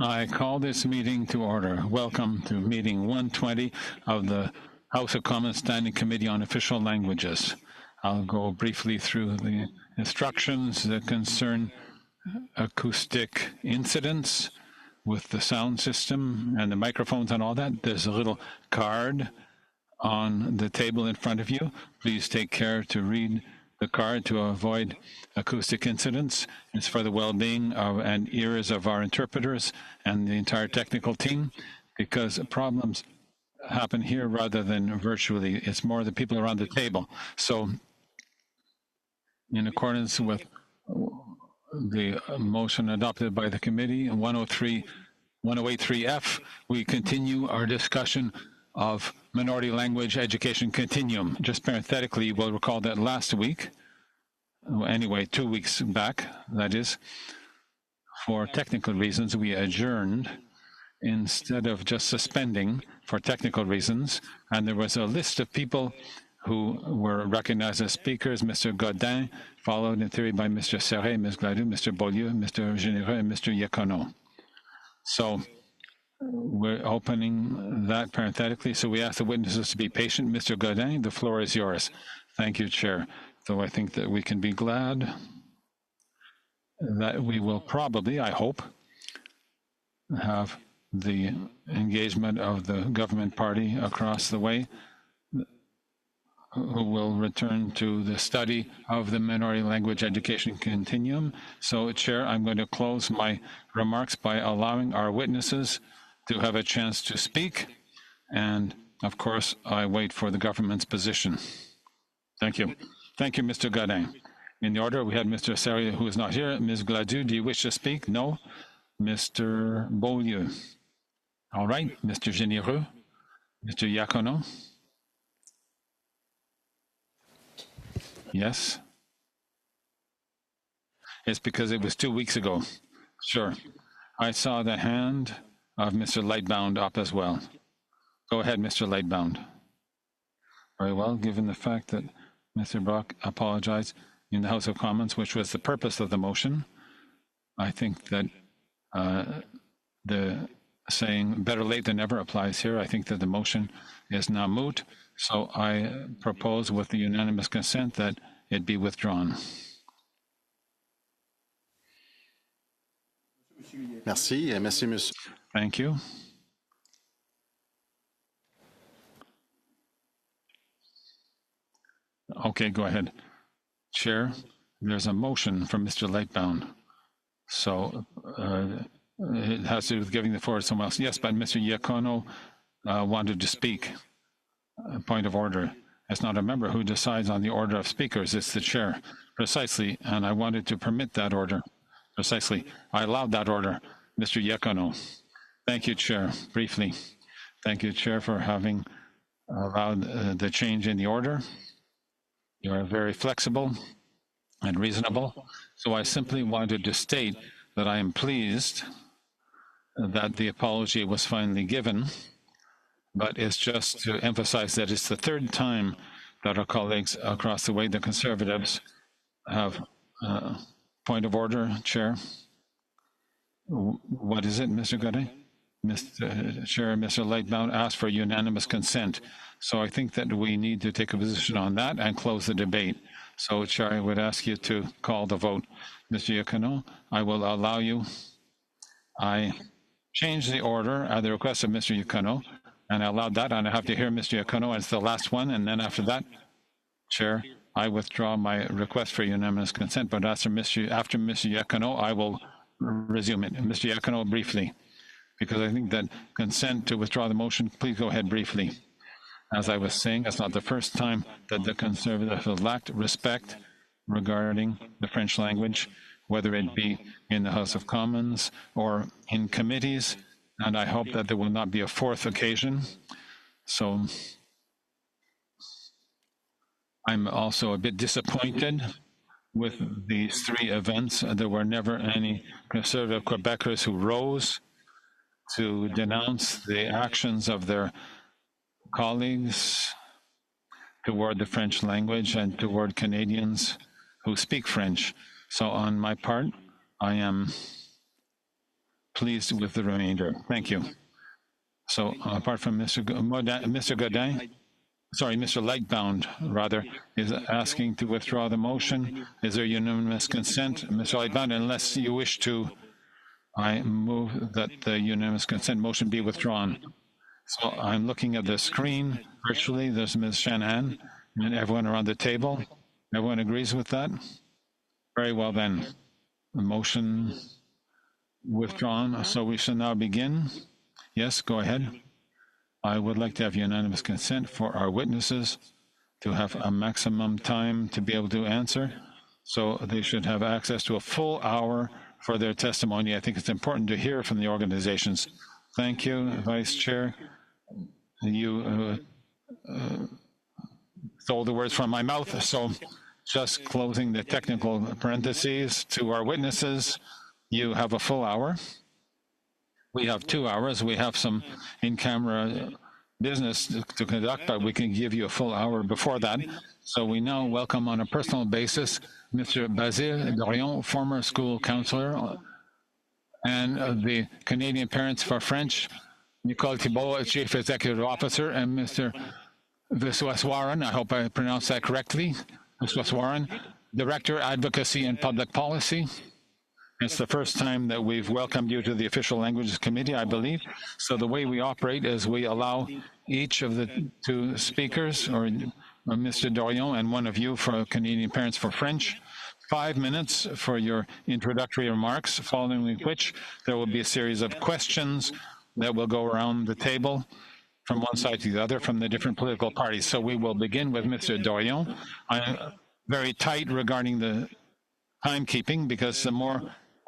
I call this meeting to order. Welcome to meeting 120 of the House of Commons Standing Committee on Official Languages. I'll go briefly through the instructions that concern acoustic incidents with the sound system and the microphones and all that. There's a little card on the table in front of you. Please take care to read the card to avoid acoustic incidents. It's for the well-being of and ears of our interpreters and the entire technical team, because problems happen here rather than virtually. It's more the people around the table. So in accordance with the motion adopted by the committee, 1083F, we continue our discussion of minority language education continuum. Just parenthetically, you will recall that last week, anyway, 2 weeks back, that is, for technical reasons, we adjourned instead of just suspending for technical reasons. And there was a list of people who were recognized as speakers: Mr. Godin, followed in theory by Mr. Serret, Ms. Gladue, Mr. Beaulieu, Mr. Généreux, and Mr. Iacono. So we're opening that parenthetically. So we ask the witnesses to be patient. Mr. Godin, the floor is yours. Thank you, Chair. So I think that we can be glad that we will probably, I hope, have the engagement of the government party across the way, who will return to the study of the minority language education continuum. So, Chair, I'm going to close my remarks by allowing our witnesses to have a chance to speak. And, of course, I wait for the government's position. Thank you. Thank you, Mr. Godin. In the order, we had Mr. Serret, who is not here. Ms. Gladue, do you wish to speak? No. Mr. Beaulieu. All right. Mr. Généreux. Mr. Iacono. Yes. It's because it was 2 weeks ago. Sure. I saw the hand of Mr. Lightbound up as well. Go ahead, Mr. Lightbound. Very well, given the fact that Mr. Brock apologized in the House of Commons, which was the purpose of the motion, I think that the saying better late than never applies here. I think that the motion is now moot. So I propose with the unanimous consent that it be withdrawn. Merci, merci, monsieur. Thank you. Okay, go ahead. Chair, there's a motion from Mr. Lightbound. So it has to do with giving the floor to someone else. Yes, but Mr. Iacono wanted to speak. Point of order. It's not a member who decides on the order of speakers. It's the chair. Precisely. And I wanted to permit that order. Precisely. I allowed that order. Mr. Iacono. Thank you, Chair. Briefly. Thank you, Chair, for having allowed the change in the order. You are very flexible and reasonable. So I simply wanted to state that I am pleased that the apology was finally given, but it's just to emphasize that it's the third time that our colleagues across the way, the Conservatives, have point of order, Chair. What is it, Mr. Godin? Mr. Chair, Mr. Lightbound asked for unanimous consent. So I think that we need to take a position on that and close the debate. So, Chair, I would ask you to call the vote. Mr. Iacono, I will allow you. I changed the order at the request of Mr. Iacono, and I allowed that, and I have to hear Mr. Iacono as the last one, and then after that, Chair, I withdraw my request for unanimous consent, but after Mr. Iacono, I will resume it. Mr. Iacono, briefly, because I think that consent to withdraw the motion, please go ahead briefly. As I was saying, it's not the first time that the Conservatives have lacked respect regarding the French language, whether it be in the House of Commons or in committees, and I hope that there will not be a fourth occasion. So I'm also a bit disappointed with these three events. There were never any Conservative Quebecers who rose to denounce the actions of their colleagues toward the French language and toward Canadians who speak French. So on my part, I am pleased with the remainder. Thank you. So apart from Mr. Godin, sorry, Mr. Lightbound, rather, is asking to withdraw the motion. Is there unanimous consent? Mr. Lightbound, unless you wish to, I move that the unanimous consent motion be withdrawn. So I'm looking at the screen virtually. There's Ms. Shanahan and everyone around the table. Everyone agrees with that? Very well then. The motion withdrawn. So we shall now begin. Yes, go ahead. I would like to have unanimous consent for our witnesses to have a maximum time to be able to answer. So they should have access to a full hour for their testimony. I think it's important to hear from the organizations. Thank you, Vice Chair. You stole the words from my mouth. So just closing the technical parentheses to our witnesses, you have a full hour. We have 2 hours. We have some in-camera business to conduct, but we can give you a full hour before that. So we now welcome on a personal basis Mr. Basile Dorion, former school counselor, and the Canadian Parents for French, Nicole Thibault, Chief Executive Officer, and Mr. Viswaswaran, I hope I pronounced that correctly, Viswaswaran, Director, Advocacy and Public Policy. It's the first time that we've welcomed you to the Official Languages Committee, I believe. So the way we operate is we allow each of the 2 speakers, or Mr. Dorion and one of you for Canadian Parents for French, 5 minutes for your introductory remarks, following which there will be a series of questions that will go around the table from one side to the other from the different political parties. So we will begin with Mr. Dorion. I'm very tight regarding the timekeeping because the more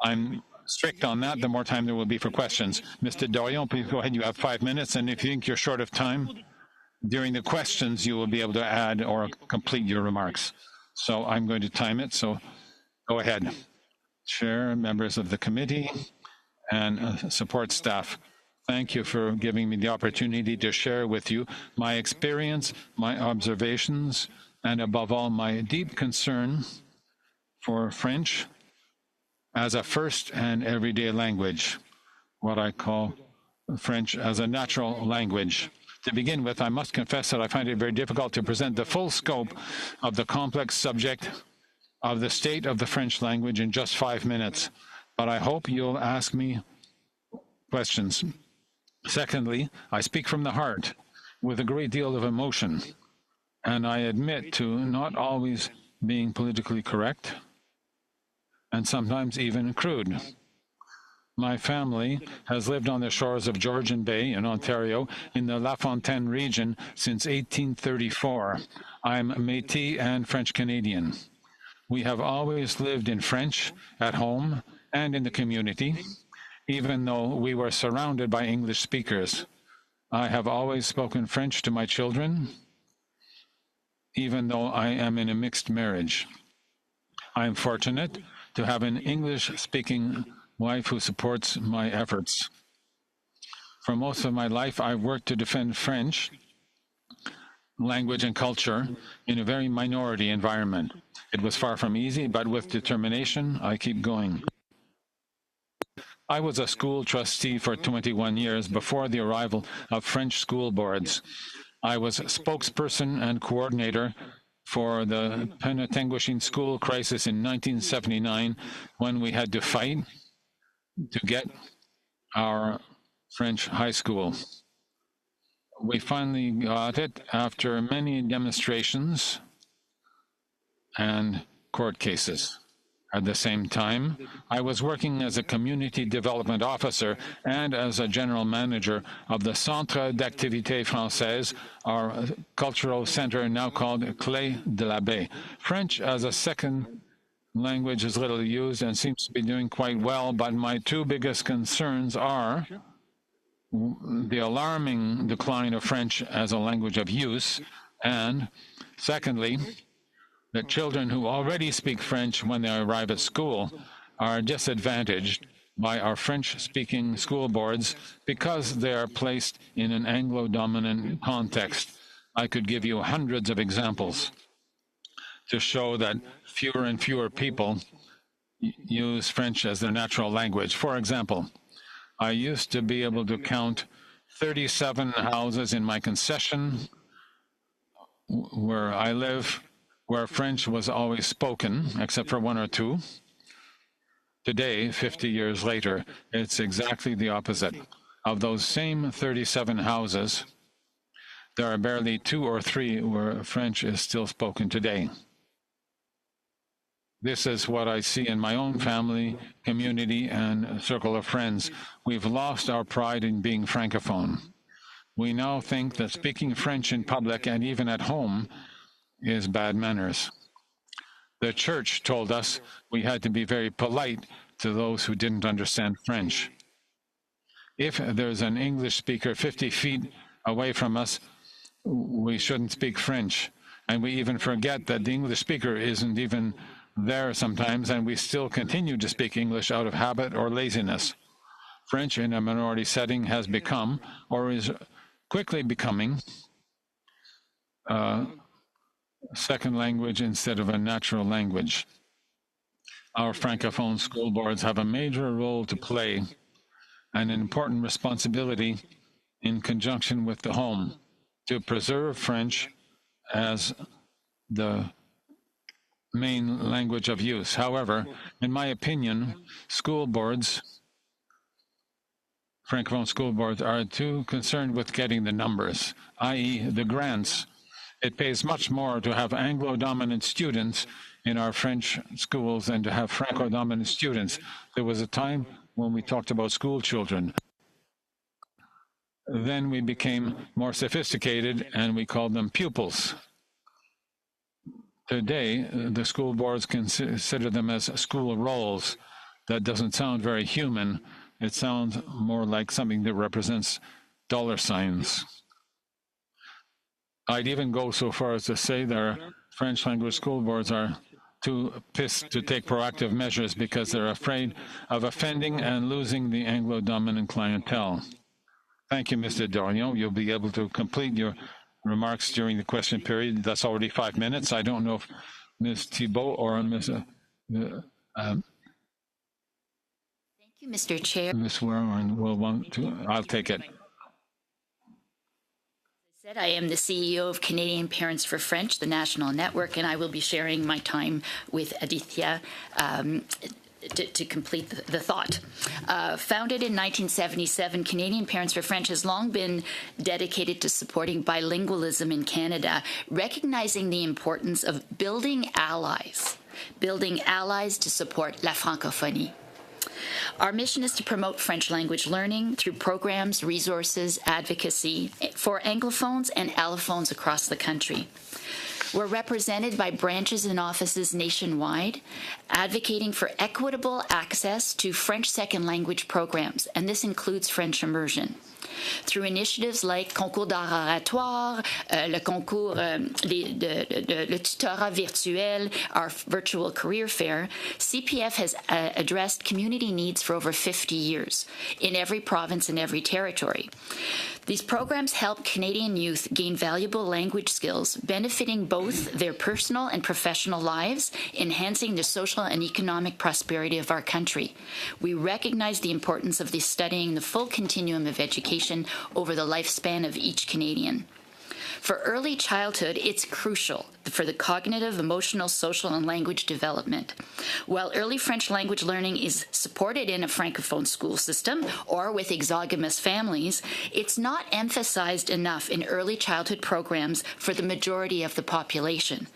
I'm strict on that, the more time there will be for questions. Mr. Dorion, please go ahead. You have 5 minutes, and if you think you're short of time, during the questions, you will be able to add or complete your remarks. So I'm going to time it, so go ahead. Chair, members of the committee, and support staff, thank you for giving me the opportunity to share with you my experience, my observations, and above all, my deep concern for French as a first and everyday language, what I call French as a natural language. To begin with, I must confess that I find it very difficult to present the full scope of the complex subject of the state of the French language in just 5 minutes, but I hope you'll ask me questions. Secondly, I speak from the heart with a great deal of emotion, and I admit to not always being politically correct, and sometimes even crude. My family has lived on the shores of Georgian Bay in Ontario in the La Fontaine region since 1834. I'm Métis and French Canadian. We have always lived in French at home and in the community, even though we were surrounded by English speakers. I have always spoken French to my children, even though I am in a mixed marriage. I am fortunate to have an English-speaking wife who supports my efforts. For most of my life, I've worked to defend French language and culture in a very minority environment. It was far from easy, but with determination, I keep going. I was a school trustee for 21 years before the arrival of French school boards. I was spokesperson and coordinator for the Penetanguishene school crisis in 1979, when we had to fight to get our French high school. We finally got it after many demonstrations and court cases. At the same time, I was working as a community development officer and as a general manager of the Centre d'Activité Française, our cultural center now called Clé de la Baie. French as a second language is little used and seems to be doing quite well, but my 2 biggest concerns are the alarming decline of French as a language of use, and secondly, that children who already speak French when they arrive at school are disadvantaged by our French-speaking school boards because they are placed in an Anglo-dominant context. I could give you hundreds of examples to show that fewer and fewer people use French as their natural language. For example, I used to be able to count 37 houses in my concession where I live, where French was always spoken, except for one or two. Today, 50 years later, it's exactly the opposite. Of those same 37 houses, there are barely 2 or 3 where French is still spoken today. This is what I see in my own family, community, and circle of friends. We've lost our pride in being Francophone. We now think that speaking French in public and even at home is bad manners. The church told us we had to be very polite to those who didn't understand French. If there's an English speaker 50 feet away from us, we shouldn't speak French. And we even forget that the English speaker isn't even there sometimes, and we still continue to speak English out of habit or laziness. French in a minority setting has become, or is quickly becoming, a second language instead of a natural language. Our Francophone school boards have a major role to play and an important responsibility in conjunction with the home to preserve French as the main language of use. However, in my opinion, school boards, Francophone school boards, are too concerned with getting the numbers, i.e. the grants. It pays much more to have Anglo-dominant students in our French schools than to have Franco-dominant students. There was a time when we talked about school children. Then we became more sophisticated and we called them pupils. Today, the school boards consider them as school rolls. That doesn't sound very human. It sounds more like something that represents dollar signs. I'd even go so far as to say that our French language school boards are too pissed to take proactive measures because they're afraid of offending and losing the Anglo-dominant clientele. Thank you, Mr. Dorion. You'll be able to complete your remarks during the question period. That's already 5 minutes. I don't know if Ms. Thibault or Ms. Thank you, Mr. Chair. Ms. Warren will want to. I'll take it. I am the CEO of Canadian Parents for French, the national network, and I will be sharing my time with Aditya to complete the thought. Founded in 1977, Canadian Parents for French has long been dedicated to supporting bilingualism in Canada, recognizing the importance of building allies to support la francophonie. Our mission is to promote French language learning through programs, resources, advocacy for Anglophones and Allophones across the country. We're represented by branches and offices nationwide, advocating for equitable access to French second language programs, and this includes French immersion. Through initiatives like Concours d'art oratoire, le concours, le tutorat virtuel, our virtual career fair, CPF has addressed community needs for over 50 years in every province and every territory. These programs help Canadian youth gain valuable language skills, benefiting both their personal and professional lives, enhancing the social and economic prosperity of our country. We recognize the importance of studying the full continuum of education over the lifespan of each Canadian. For early childhood, it's crucial for the cognitive, emotional, social, and language development. While early French language learning is supported in a Francophone school system or with exogamous families, it's not emphasized enough in early childhood programs for the majority of the population.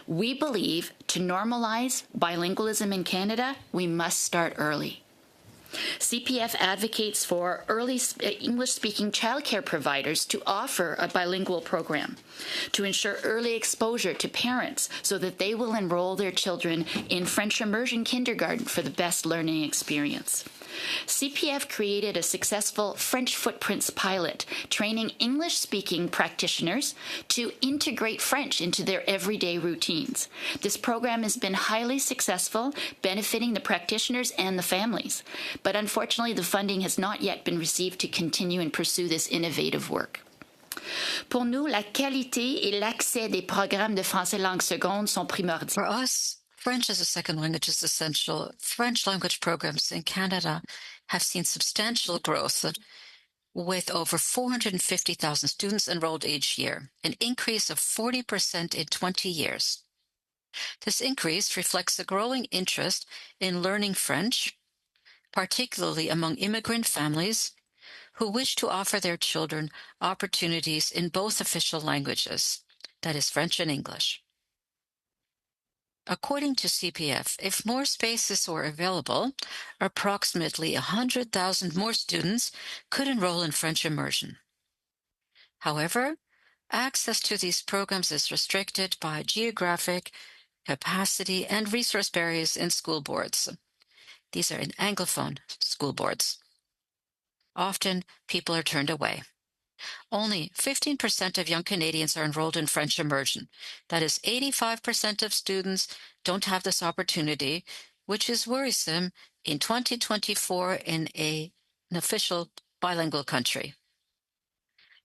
We believe to normalize bilingualism in Canada, we must start early. CPF advocates for early English-speaking childcare providers to offer a bilingual program to ensure early exposure to parents so that they will enroll their children in French immersion kindergarten for the best learning experience. CPF created a successful French Footprints pilot, training English-speaking practitioners to integrate French into their everyday routines. This program has been highly successful, benefiting the practitioners and the families. But unfortunately, the funding has not yet been received to continue and pursue this innovative work. Pour nous, la qualité et l'accès des programmes de français langue seconde sont primordiaux. For us, French as a second language is essential. French language programs in Canada have seen substantial growth with over 450,000 students enrolled each year, an increase of 40% in 20 years. This increase reflects a growing interest in learning French, particularly among immigrant families who wish to offer their children opportunities in both official languages, that is, French and English. According to CPF, if more spaces were available, approximately 100,000 more students could enroll in French immersion. However, access to these programs is restricted by geographic, capacity, and resource barriers in school boards. These are in Anglophone school boards. Often, people are turned away. Only 15% of young Canadians are enrolled in French immersion. That is, 85% of students don't have this opportunity, which is worrisome in 2024 in an official bilingual country.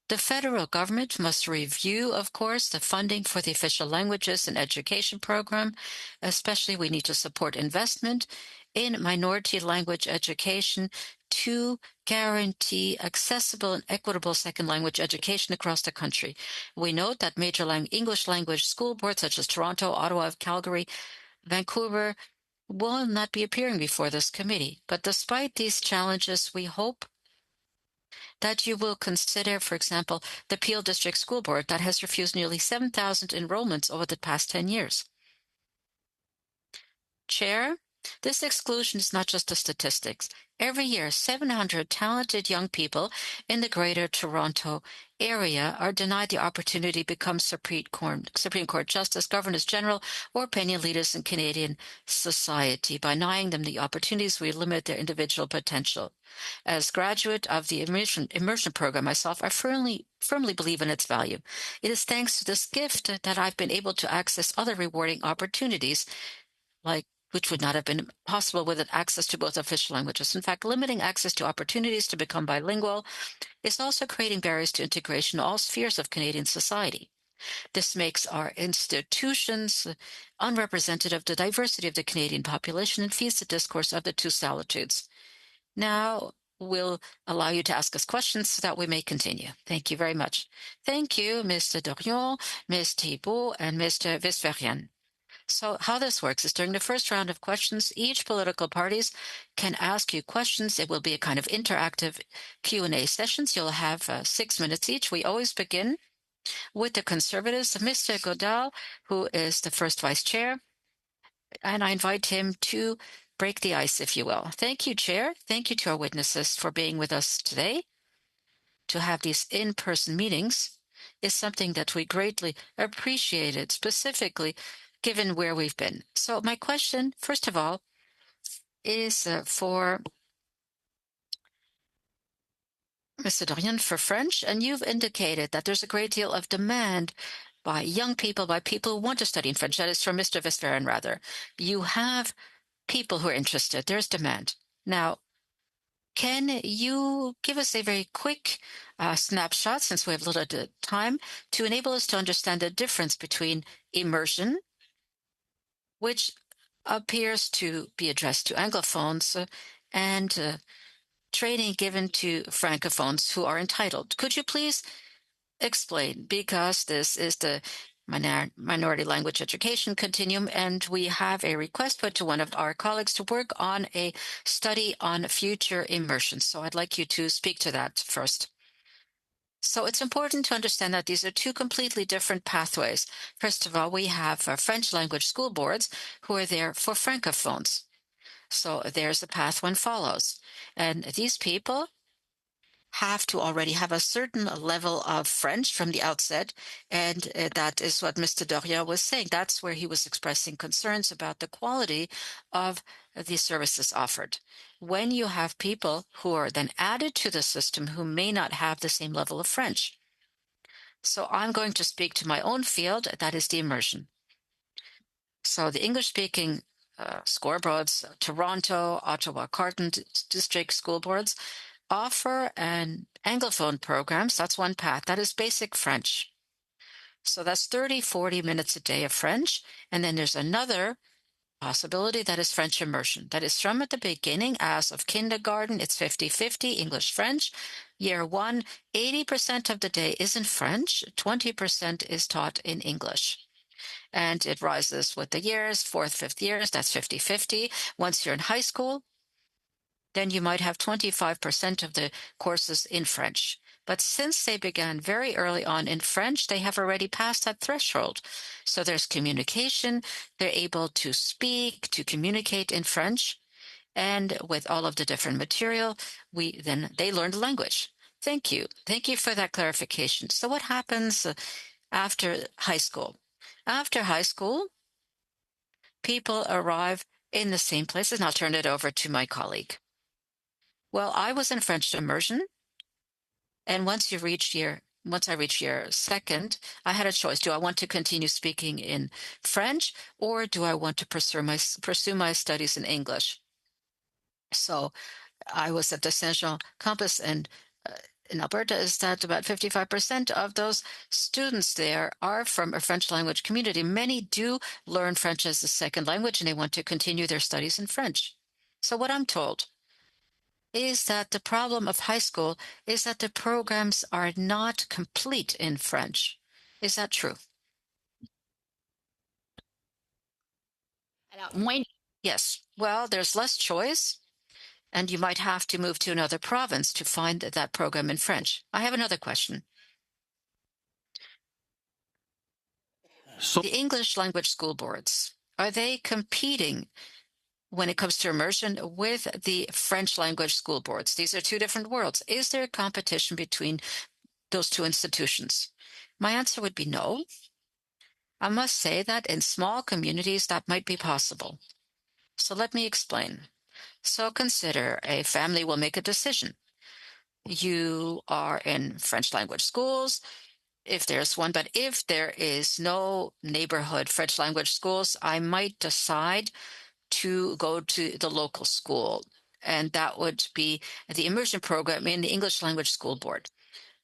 The federal government must review, of course, the funding for the official languages and education program. Especially, we need to support investment in minority language education to guarantee accessible and equitable second language education across the country. We note that major English language school boards such as Toronto, Ottawa, Calgary, Vancouver will not be appearing before this committee. But despite these challenges, we hope that you will consider, for example, the Peel District School Board that has refused nearly 7,000 enrollments over the past 10 years. Chair, this exclusion is not just a statistics. Every year, 700 talented young people in the Greater Toronto area are denied the opportunity to become Supreme Court Justice, Governors General, or opinion leaders in Canadian society. By denying them the opportunities, we limit their individual potential. As graduate of the immersion program myself, I firmly believe in its value. It is thanks to this gift that I've been able to access other rewarding opportunities, which would not have been possible without access to both official languages. In fact, limiting access to opportunities to become bilingual is also creating barriers to integration in all spheres of Canadian society. This makes our institutions unrepresentative of the diversity of the Canadian population and feeds the discourse of the two solitudes. Now, we'll allow you to ask us questions so that we may continue. Thank you very much. Thank you, Mr. Dorion, Ms. Thibault, and Mr. Visverian. So how this works is during the first round of questions, each political parties can ask you questions. It will be a kind of interactive Q&A sessions. You'll have 6 minutes each. We always begin with the Conservatives, Mr. Godal, who is the first vice chair, and I invite him to break the ice, if you will. Thank you, Chair. Thank you to our witnesses for being with us today. To have these in-person meetings is something that we greatly appreciated, specifically given where we've been. So my question, first of all, is for Mr. Dorion for French, and you've indicated that there's a great deal of demand by young people, by people who want to study in French. That is from Mr. Visverian, rather. You have people who are interested. There's demand. Now, can you give us a very quick snapshot, since we have little time, to enable us to understand the difference between immersion, which appears to be addressed to Anglophones, and training given to Francophones who are entitled. Could you please explain? Because this is the minority language education continuum, and we have a request put to one of our colleagues to work on a study on future immersion. So I'd like you to speak to that first. So it's important to understand that these are two completely different pathways. First of all, we have French language school boards who are there for Francophones. So there's a path one follows. And these people have to already have a certain level of French from the outset. And that is what Mr. Dorion was saying. That's where he was expressing concerns about the quality of the services offered. When you have people who are then added to the system who may not have the same level of French. So I'm going to speak to my own field, that is the immersion. So the English-speaking school boards, Toronto, Ottawa, Carleton District school boards, offer an Anglophone programs. That's one path. That is basic French. So that's 30, 40 minutes a day of French. And then there's another possibility that is French immersion. That is from at the beginning, as of kindergarten, it's 50-50, English-French. Year one, 80% of the day is in French, 20% is taught in English. And it rises with the years, fourth, fifth years, that's 50-50. Once you're in high school, then you might have 25% of the courses in French. But since they began very early on in French, they have already passed that threshold. So there's communication. They're able to speak, to communicate in French. And with all of the different material, they learn the language. Thank you. Thank you for that clarification. So what happens after high school? After high school, people arrive in the same places, and I'll turn it over to my colleague. Well, I was in French immersion, and once I reached year second, I had a choice. Do I want to continue speaking in French, or do I want to pursue my studies in English? So I was at the Saint Jean campus, and in Alberta, is that about 55% of those students there are from a French language community. Many do learn French as a second language, and they want to continue their studies in French. So what I'm told is that the problem of high school is that the programs are not complete in French. Is that true? Yes. Well, there's less choice, and you might have to move to another province to find that program in French. I have another question. The English language school boards, are they competing when it comes to immersion with the French language school boards? These are two different worlds. Is there a competition between those two institutions? My answer would be no. I must say that in small communities that might be possible. So let me explain. So consider a family will make a decision. You are in French language schools, if there's one, but if there is no neighborhood French language schools, I might decide to go to the local school, and that would be the immersion program in the English language school board.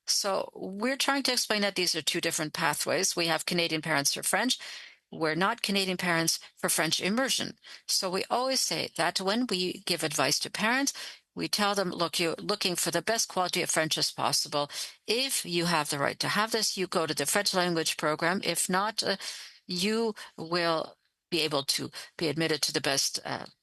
So we're trying to explain that these are two different pathways. We have Canadian Parents for French. We're not Canadian Parents for French immersion. So we always say that when we give advice to parents, we tell them, look, you're looking for the best quality of French as possible. If you have the right to have this, you go to the French language program. If not, you will be able to be admitted to the best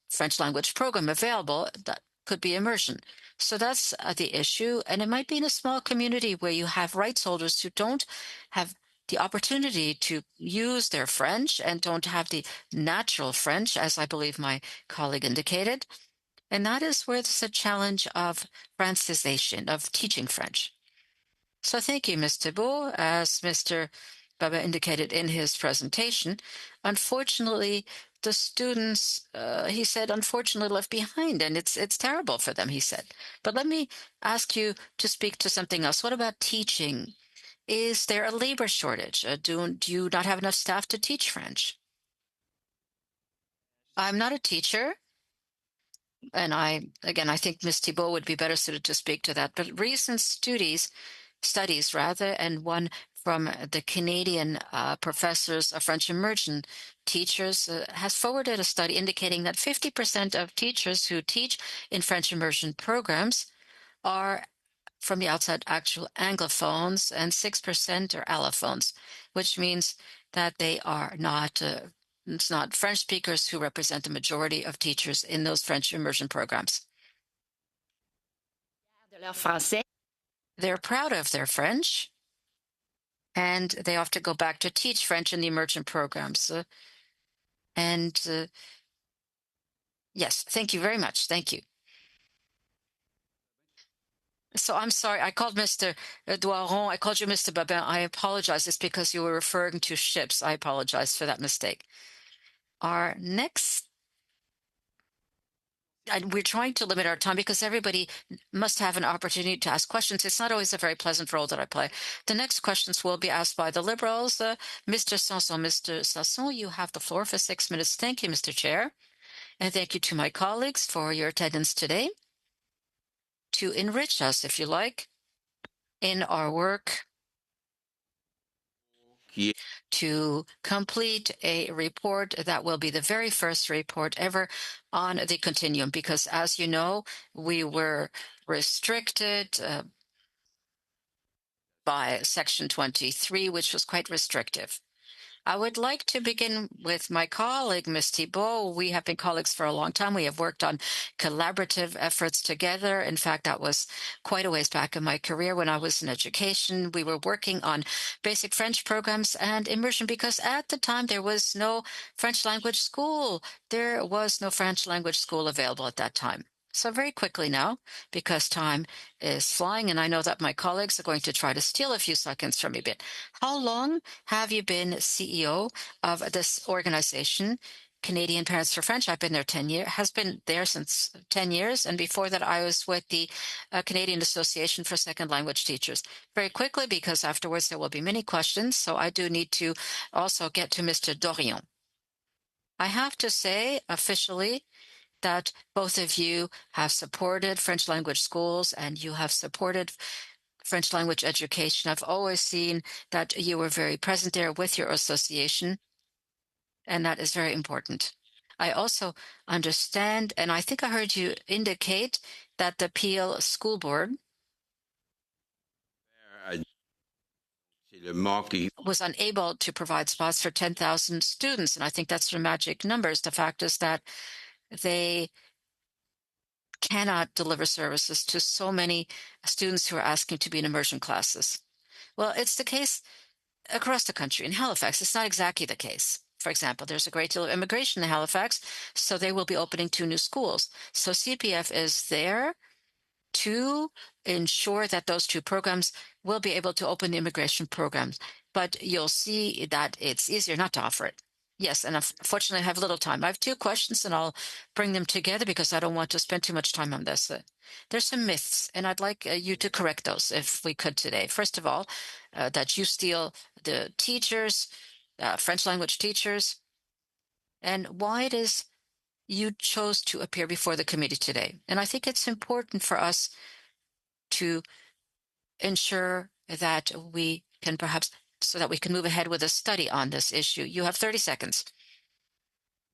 French language program available. That could be immersion. So that's the issue. And it might be in a small community where you have rights holders who don't have the opportunity to use their French and don't have the natural French, as I believe my colleague indicated. And that is where there's a challenge of Francisation, of teaching French. So thank you, Ms. Thibault. As Mr. Baba indicated in his presentation, unfortunately, the students, he said, unfortunately left behind, and it's terrible for them, he said. But let me ask you to speak to something else. What about teaching? Is there a labor shortage? Do you not have enough staff to teach French? I'm not a teacher. And I think Ms. Thibault would be better suited to speak to that. But recent studies, and one from the Canadian professors of French immersion teachers has forwarded a study indicating that 50% of teachers who teach in French immersion programs are from the outside actual Anglophones, and 6% are allophones, which means that they are not it's not French speakers who represent the majority of teachers in those French immersion programs. They're proud of their French, and they often go back to teach French in the immersion programs. Yes, thank you very much. Thank you. So I'm sorry, I called Mr. Doiron. I called you Mr. Babin. I apologize. It's because you were referring to ships. I apologize for that mistake. Our next, we're trying to limit our time because everybody must have an opportunity to ask questions. It's not always a very pleasant role that I play. The next questions will be asked by the Liberals. Mr. Sanson. Mr. Sanson, you have the floor for 6 minutes. Thank you, Mr. Chair. And thank you to my colleagues for your attendance today, to enrich us, if you like, in our work to complete a report that will be the very first report ever on the continuum, because as you know, we were restricted by Section 23, which was quite restrictive. I would like to begin with my colleague, Ms. Thibault. We have been colleagues for a long time. We have worked on collaborative efforts together. In fact, that was quite a ways back in my career when I was in education. We were working on basic French programs and immersion because at the time there was no French language school. There was no French language school available at that time. So very quickly now, because time is flying, and I know that my colleagues are going to try to steal a few seconds from me, but how long have you been CEO of this organization, Canadian Parents for French? I've been there 10 years, has been there since 10 years. And before that, I was with the Canadian Association for Second Language Teachers. Very quickly, because afterwards there will be many questions. So I do need to also get to Mr. Dorion. I have to say officially that both of you have supported French language schools and you have supported French language education. I've always seen that you were very present there with your association, and that is very important. I also understand, and I think I heard you indicate that the Peel School Board was unable to provide spots for 10,000 students, and I think that's the magic numbers. The fact is that they cannot deliver services to so many students who are asking to be in immersion classes. Well, it's the case across the country. In Halifax, it's not exactly the case. For example, there's a great deal of immigration in Halifax, so they will be opening 2 new schools. So CPF is there to ensure that those 2 programs will be able to open the immigration programs. But you'll see that it's easier not to offer it. Yes, and unfortunately, I have little time. I have 2 questions, and I'll bring them together because I don't want to spend too much time on this. There's some myths, and I'd like you to correct those if we could today. First of all, that you steal the teachers, French language teachers, and why it is you chose to appear before the committee today. And I think it's important for us to ensure that we can perhaps, so that we can move ahead with a study on this issue. You have 30 seconds.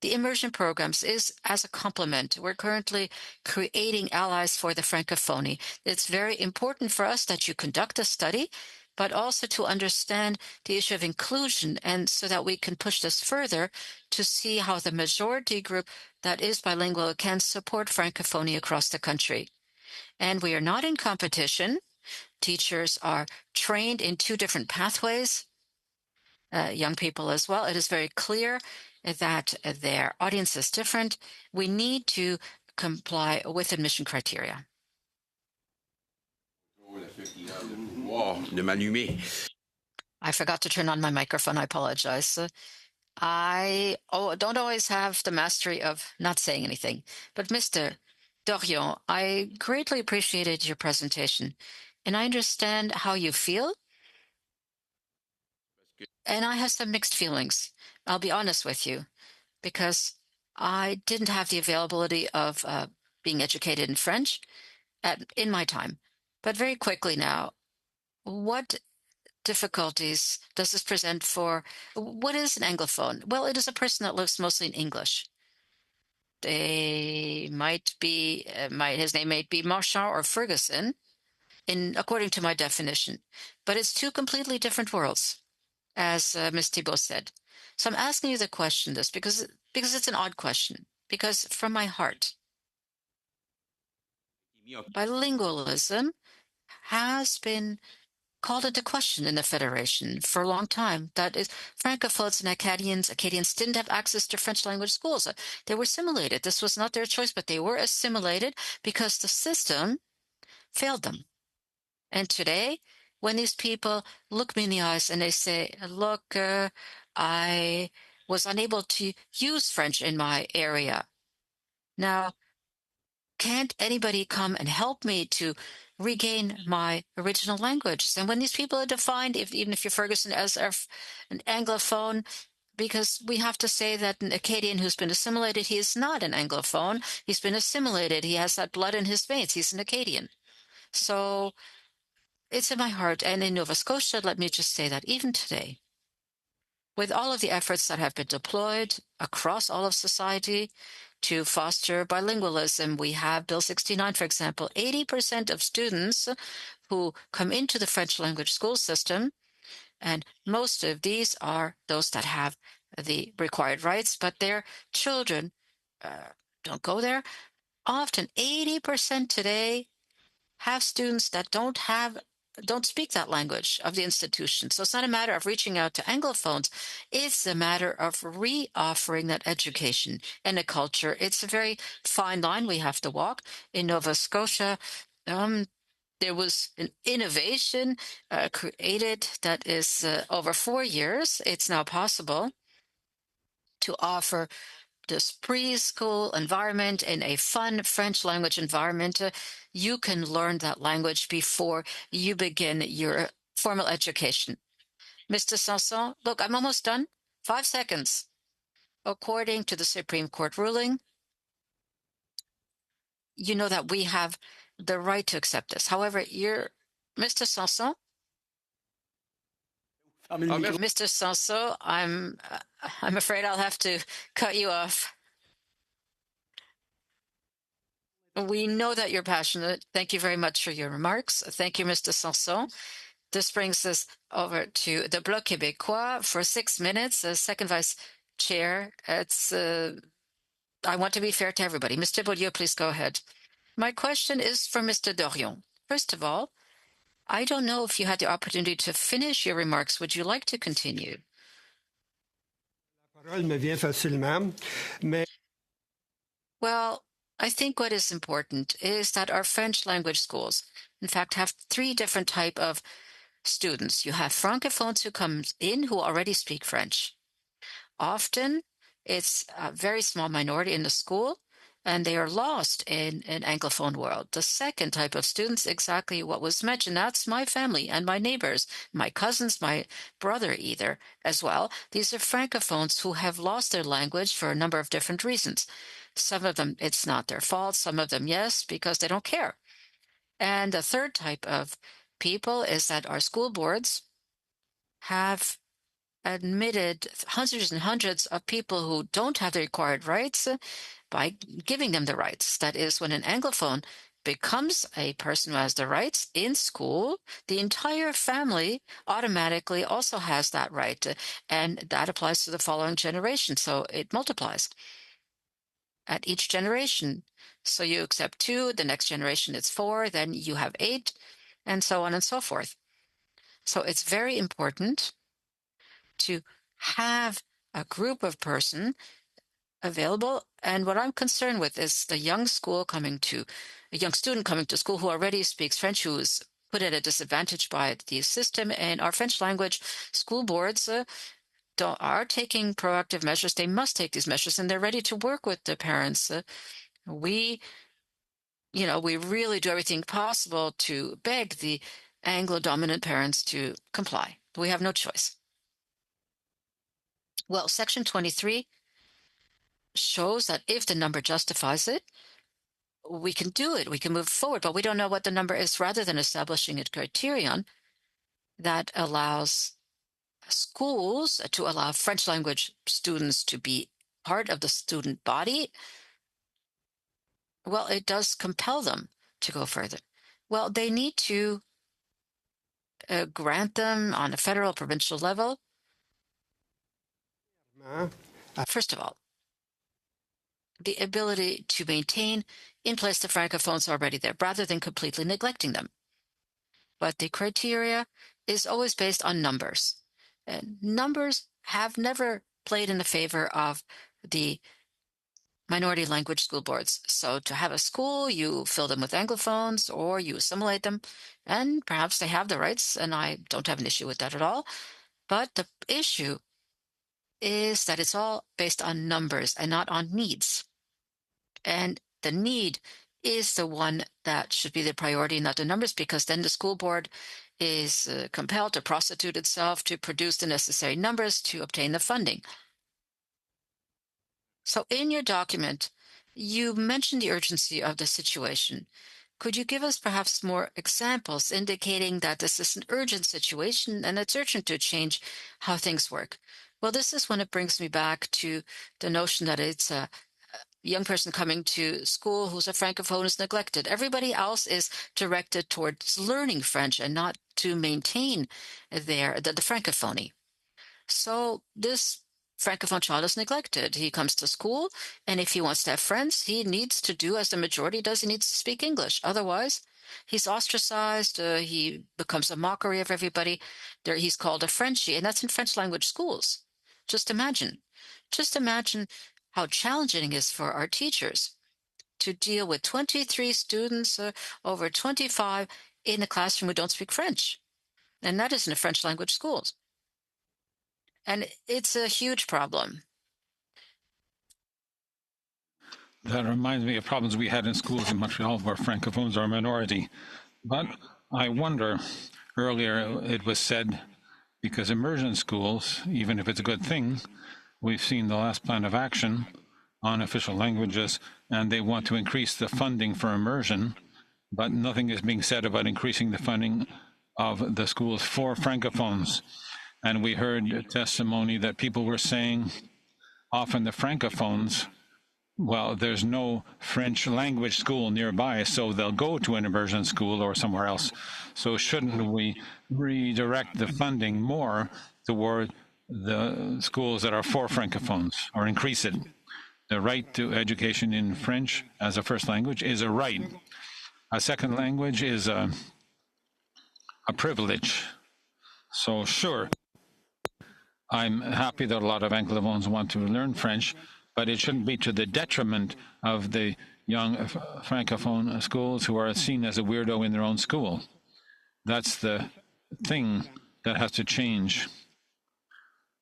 The immersion programs is as a complement. We're currently creating allies for the Francophonie. It's very important for us that you conduct a study, but also to understand the issue of inclusion, and so that we can push this further to see how the majority group that is bilingual can support Francophonie across the country. And we are not in competition. Teachers are trained in 2 different pathways, young people as well. It is very clear that their audience is different. We need to comply with admission criteria. I forgot to turn on my microphone. I apologize. I don't always have the mastery of not saying anything. But Mr. Dorion, I greatly appreciated your presentation, and I understand how you feel. And I have some mixed feelings. I'll be honest with you, because I didn't have the availability of being educated in French in my time. But very quickly now, what difficulties does this present for, what is an Anglophone? Well, it is a person that lives mostly in English. They might be, his name might be Marchand or Ferguson, according to my definition. But it's 2 completely different worlds, as Ms. Thibault said. So I'm asking you the question because it's an odd question, because from my heart, bilingualism has been called into question in the Federation for a long time. That is, Francophones and Acadians didn't have access to French language schools. They were assimilated. This was not their choice, but they were assimilated because the system failed them. And today, when these people look me in the eyes and they say, look, I was unable to use French in my area. Now, can't anybody come and help me to regain my original language? And when these people are defined, even if you're Ferguson, as an Anglophone, because we have to say that an Acadian who's been assimilated, he is not an Anglophone. He's been assimilated. He has that blood in his veins. He's an Acadian. So it's in my heart. And in Nova Scotia, let me just say that even today, with all of the efforts that have been deployed across all of society to foster bilingualism. We have Bill 69, for example. 80% of students who come into the French language school system, and most of these are those that have the required rights, but their children don't go there. Often 80% today have students that don't speak that language of the institution. So it's not a matter of reaching out to Anglophones. It's a matter of re-offering that education and a culture. It's a very fine line we have to walk. In Nova Scotia, there was an innovation created that is over 4 years. It's now possible to offer this preschool environment in a fun French language environment. You can learn that language before you begin your formal education. Mr. Sanson, look, I'm almost done. 5 seconds. According to the Supreme Court ruling, you know that we have the right to accept this. However, Mr. Sanson, Mr. Sanson, I'm afraid I'll have to cut you off. We know that you're passionate. Thank you very much for your remarks. Thank you, Mr. Sanson. This brings us over to the Bloc Québécois for 6 minutes. Second Vice Chair, I want to be fair to everybody. Mr. Beaulieu, please go ahead. My question is for Mr. Dorion. First of all, I don't know if you had the opportunity to finish your remarks. Would you like to continue? Well, I think what is important is that our French language schools, in fact, have 3 different type of students. You have francophones who come in who already speak French. Often, it's a very small minority in the school, and they are lost in an Anglophone world. The second type of students, exactly what was mentioned, that's my family and my neighbors, my cousins, my brother either as well. These are francophones who have lost their language for a number of different reasons. Some of them, it's not their fault. Some of them, yes, because they don't care. And the third type of people is that our school boards have admitted hundreds and hundreds of people who don't have the required rights by giving them the rights. That is, when an Anglophone becomes a person who has the rights in school, the entire family automatically also has that right. And that applies to the following generation. So it multiplies at each generation. So you accept 2, the next generation it's 4, then you have 8, and so on and so forth. So it's very important to have a group of person available. And what I'm concerned with is a young student coming to school who already speaks French, who is put at a disadvantage by the system. And our French language school boards are taking proactive measures. They must take these measures, and they're ready to work with the parents. We really do everything possible to beg the Anglo-dominant parents to comply. We have no choice. Well, Section 23 shows that if the number justifies it, we can do it. We can move forward, but we don't know what the number is. Rather than establishing a criterion that allows schools to allow French language students to be part of the student body, well, it does compel them to go further. Well, they need to grant them on a federal, provincial level. First of all, the ability to maintain in place the francophones already there, rather than completely neglecting them. But the criteria is always based on numbers. And numbers have never played in the favor of the minority language school boards. So to have a school, you fill them with Anglophones or you assimilate them, and perhaps they have the rights, and I don't have an issue with that at all. But the issue is that it's all based on numbers and not on needs. And the need is the one that should be the priority, not the numbers, because then the school board is compelled to prostitute itself to produce the necessary numbers to obtain the funding. So in your document, you mentioned the urgency of the situation. Could you give us perhaps more examples indicating that this is an urgent situation and it's urgent to change how things work? Well, this is when it brings me back to the notion that it's a young person coming to school who's a francophone is neglected. Everybody else is directed towards learning French and not to maintain the francophony. So this francophone child is neglected. He comes to school, and if he wants to have friends, he needs to do as the majority does. He needs to speak English. Otherwise, he's ostracized. He becomes a mockery of everybody. He's called a Frenchie, and that's in French language schools. Just imagine. Just imagine how challenging it is for our teachers to deal with 23 students, over 25 in a classroom who don't speak French. And that is in the French language schools. And it's a huge problem. That reminds me of problems we had in schools in Montreal where francophones are a minority. But I wonder, earlier it was said, because immersion schools, even if it's a good thing, we've seen the last plan of action on official languages, and they want to increase the funding for immersion, but nothing is being said about increasing the funding of the schools for francophones. And we heard testimony that people were saying often the francophones, well, there's no French language school nearby, so they'll go to an immersion school or somewhere else. So shouldn't we redirect the funding more toward the schools that are for francophones, or increase it? The right to education in French as a first language is a right. A second language is a privilege. So sure, I'm happy that a lot of Anglophones want to learn French, but it shouldn't be to the detriment of the young Francophone schools who are seen as a weirdo in their own school. That's the thing that has to change.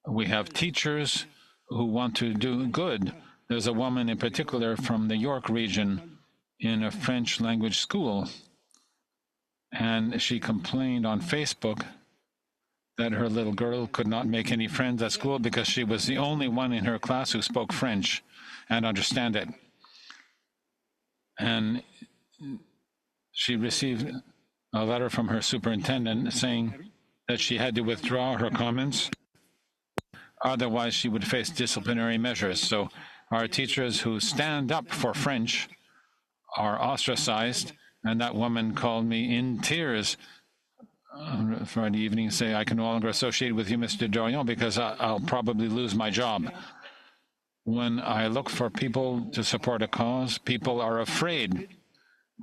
We have teachers who want to do good. There's a woman in particular from the York region in a French language school, and she complained on Facebook that her little girl could not make any friends at school because she was the only one in her class who spoke French and understand it. And she received a letter from her superintendent saying that she had to withdraw her comments, otherwise she would face disciplinary measures. So our teachers who stand up for French are ostracized, and that woman called me in tears Friday evening, say, I can no longer associate with you, Mr. Dorion, because I'll probably lose my job. When I look for people to support a cause, people are afraid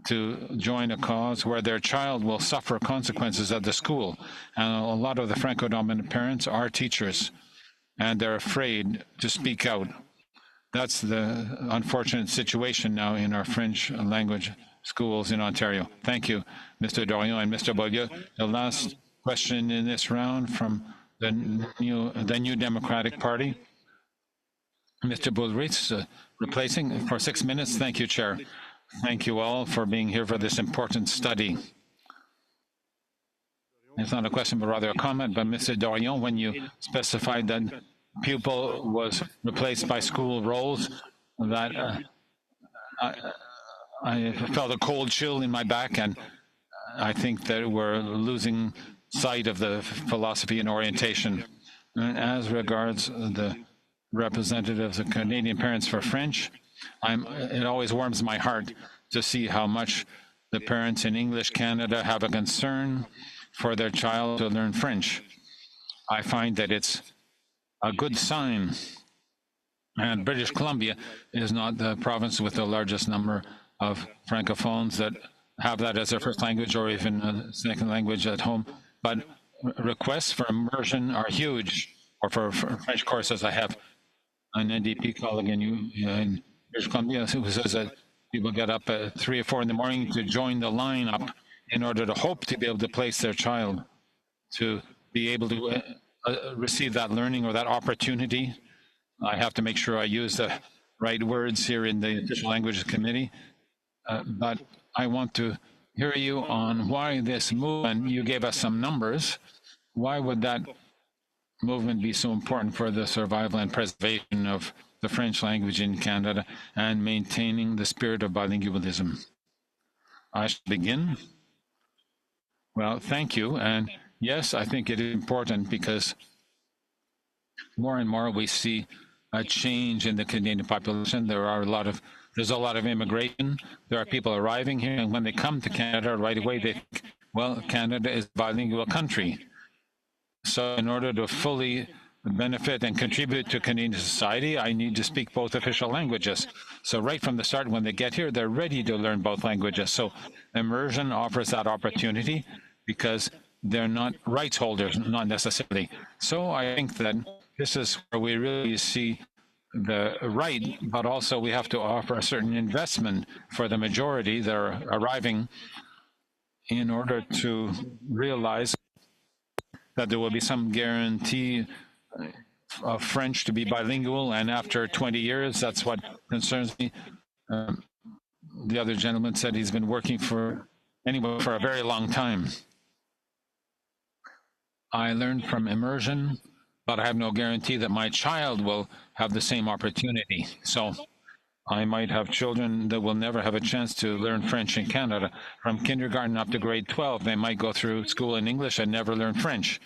to join a cause where their child will suffer consequences at the school. And a lot of the Franco-dominant parents are teachers, and they're afraid to speak out. That's the unfortunate situation now in our French language schools in Ontario. Thank you, Mr. Dorion and Mr. Beaulieu. The last question in this round from the New Democratic Party. Mr. Bullreitz, replacing for 6 minutes. Thank you, Chair. Thank you all for being here for this important study. It's not a question, but rather a comment. But Mr. Dorion, when you specified that pupil was replaced by school roles, that I felt a cold chill in my back, and I think that we're losing sight of the philosophy and orientation. And as regards the representatives of Canadian Parents for French, it always warms my heart to see how much the parents in English Canada have a concern for their child to learn French. I find that it's a good sign. And British Columbia is not the province with the largest number of Francophones that have that as their first language or even a second language at home. But requests for immersion are huge, or for French courses. I have an NDP colleague in British Columbia who says that people get up at 3 or 4 in the morning to join the lineup in order to hope to be able to place their child to be able to receive that learning or that opportunity. I have to make sure I use the right words here in the Official Languages Committee. But I want to hear you on why this movement, you gave us some numbers, why would that movement be so important for the survival and preservation of the French language in Canada and maintaining the spirit of bilingualism? I should begin. Well, thank you. And yes, I think it is important because more and more we see a change in the Canadian population. There's a lot of immigration. There are people arriving here, and when they come to Canada right away, they think, well, Canada is a bilingual country. So in order to fully benefit and contribute to Canadian society, I need to speak both official languages. So right from the start, when they get here, they're ready to learn both languages. So immersion offers that opportunity because they're not rights holders, not necessarily. So I think that this is where we really see the right, but also we have to offer a certain investment for the majority that are arriving in order to realize that there will be some guarantee of French to be bilingual. And after 20 years, that's what concerns me. The other gentleman said he's been working for a very long time. I learned from immersion, but I have no guarantee that my child will have the same opportunity. So I might have children that will never have a chance to learn French in Canada. From kindergarten up to grade 12, they might go through school in English and never learn French.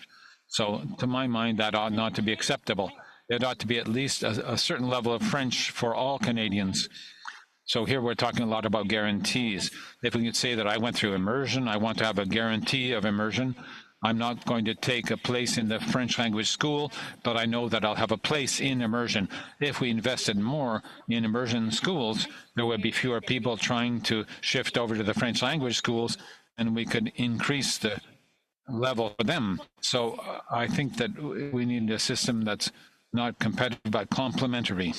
So to my mind, that ought not to be acceptable. It ought to be at least a certain level of French for all Canadians. So here we're talking a lot about guarantees. If we could say that I went through immersion, I want to have a guarantee of immersion. I'm not going to take a place in the French language school, but I know that I'll have a place in immersion. If we invested more in immersion schools, there would be fewer people trying to shift over to the French language schools, and we could increase the level for them. So I think that we need a system that's not competitive, but complementary.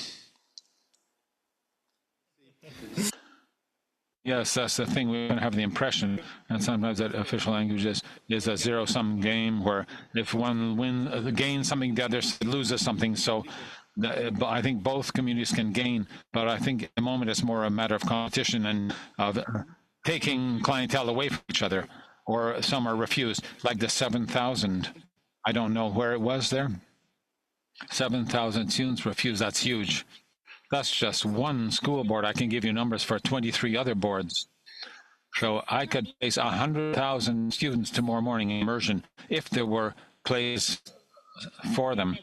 Yes, that's the thing. We're going to have the impression, and sometimes that official language is a zero-sum game where if one gains something, the other loses something. So I think both communities can gain, but I think at the moment it's more a matter of competition and of taking clientele away from each other, or some are refused, like the 7,000. I don't know where it was there. 7,000 students refused. That's huge. That's just one school board. I can give you numbers for 23 other boards. So I could place 100,000 students tomorrow morning in immersion if there were plays for them.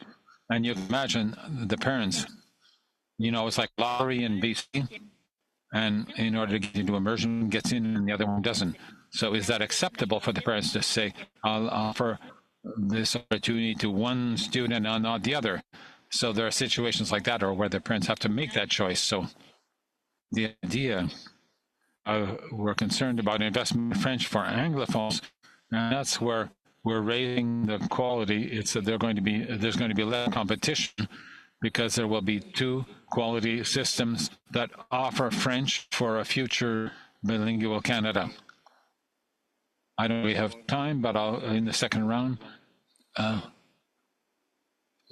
And you can imagine the parents, it's like lottery in BC. And in order to get into immersion, one gets in and the other one doesn't. So is that acceptable for the parents to say, I'll offer this opportunity to one student and not the other? So there are situations like that, or where the parents have to make that choice. So the idea we're concerned about investment in French for Anglophones, and that's where we're raising the quality. It's that there's going to be less competition because there will be two quality systems that offer French for a future bilingual Canada. I don't really have time, but in the second round.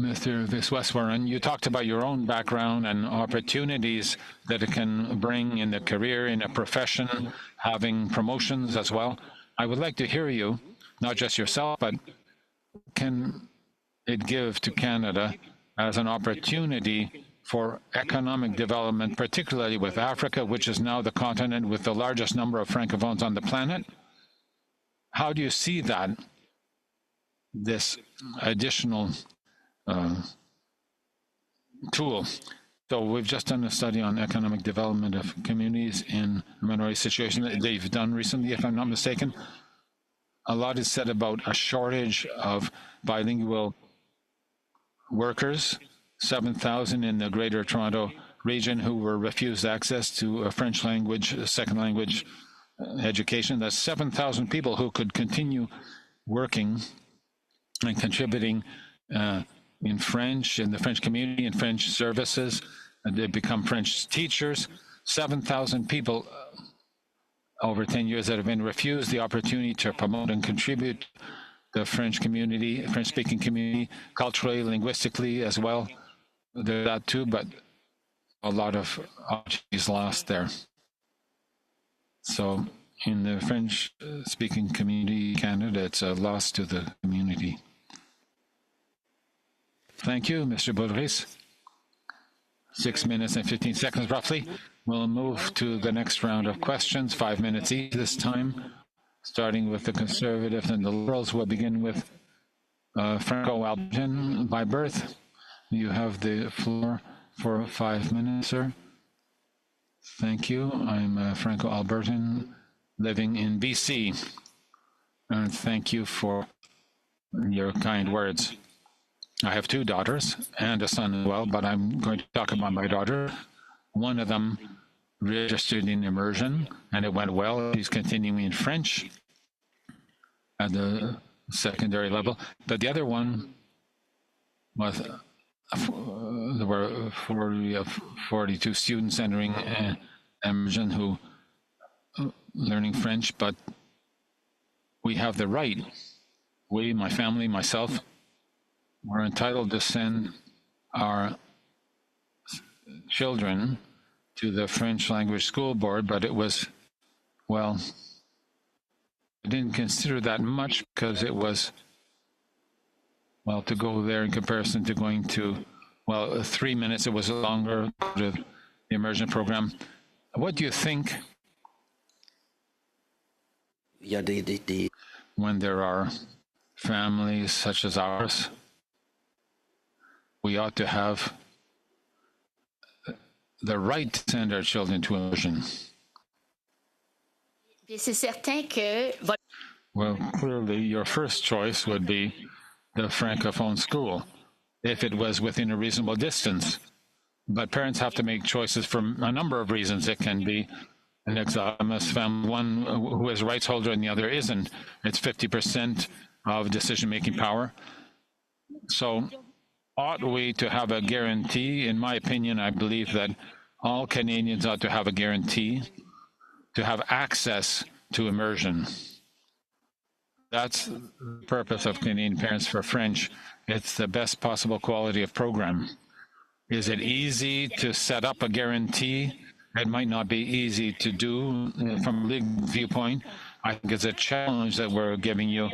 Mr. Visweswaran, you talked about your own background and opportunities that it can bring in the career, in a profession, having promotions as well. I would like to hear you, not just yourself, but can it give to Canada as an opportunity for economic development, particularly with Africa, which is now the continent with the largest number of Francophones on the planet? How do you see that, this additional tool? So we've just done a study on economic development of communities in minority situations that they've done recently, if I'm not mistaken. A lot is said about a shortage of bilingual workers, 7,000 in the Greater Toronto region who were refused access to a French language, a second language education. That's 7,000 people who could continue working and contributing in French, in the French community, in French services, and they become French teachers. 7,000 people over 10 years that have been refused the opportunity to promote and contribute the French community, French-speaking community, culturally, linguistically as well. There's that too, but a lot of opportunities lost there. So in the French-speaking community, Canada, it's a loss to the community. Thank you, Mr. Boulris. 6 minutes and 15 seconds, roughly. We'll move to the next round of questions, 5 minutes each this time, starting with the Conservatives and the Liberals. We'll begin with Franco-Albertan by birth. you have the floor for 5 minutes, sir. Thank you. I'm Franco Albertin, living in BC. And thank you for your kind words. I have 2 daughters and a son as well, but I'm going to talk about my daughter. One of them registered in immersion, and it went well. She's continuing in French at the secondary level. But the other one was, there were 42 students entering immersion who learning French, but we have the right, we, my family, myself, we're entitled to send our children to the French language school board, but it was, well, I didn't consider that much because it was, well, to go there in comparison to going to, well, 3 minutes, it was longer to the immersion program. What do you think when there are families such as ours? We ought to have the right to send our children to immersion. Well, clearly, your first choice would be the Francophone school, if it was within a reasonable distance. But parents have to make choices for a number of reasons. It can be an exogamous family, one who is rights holder and the other isn't. It's 50% of decision-making power. So ought we to have a guarantee? In my opinion, I believe that all Canadians ought to have a guarantee to have access to immersion. That's the purpose of Canadian Parents for French. It's the best possible quality of program. Is it easy to set up a guarantee? It might not be easy to do from a legal viewpoint. I think it's a challenge that we're giving you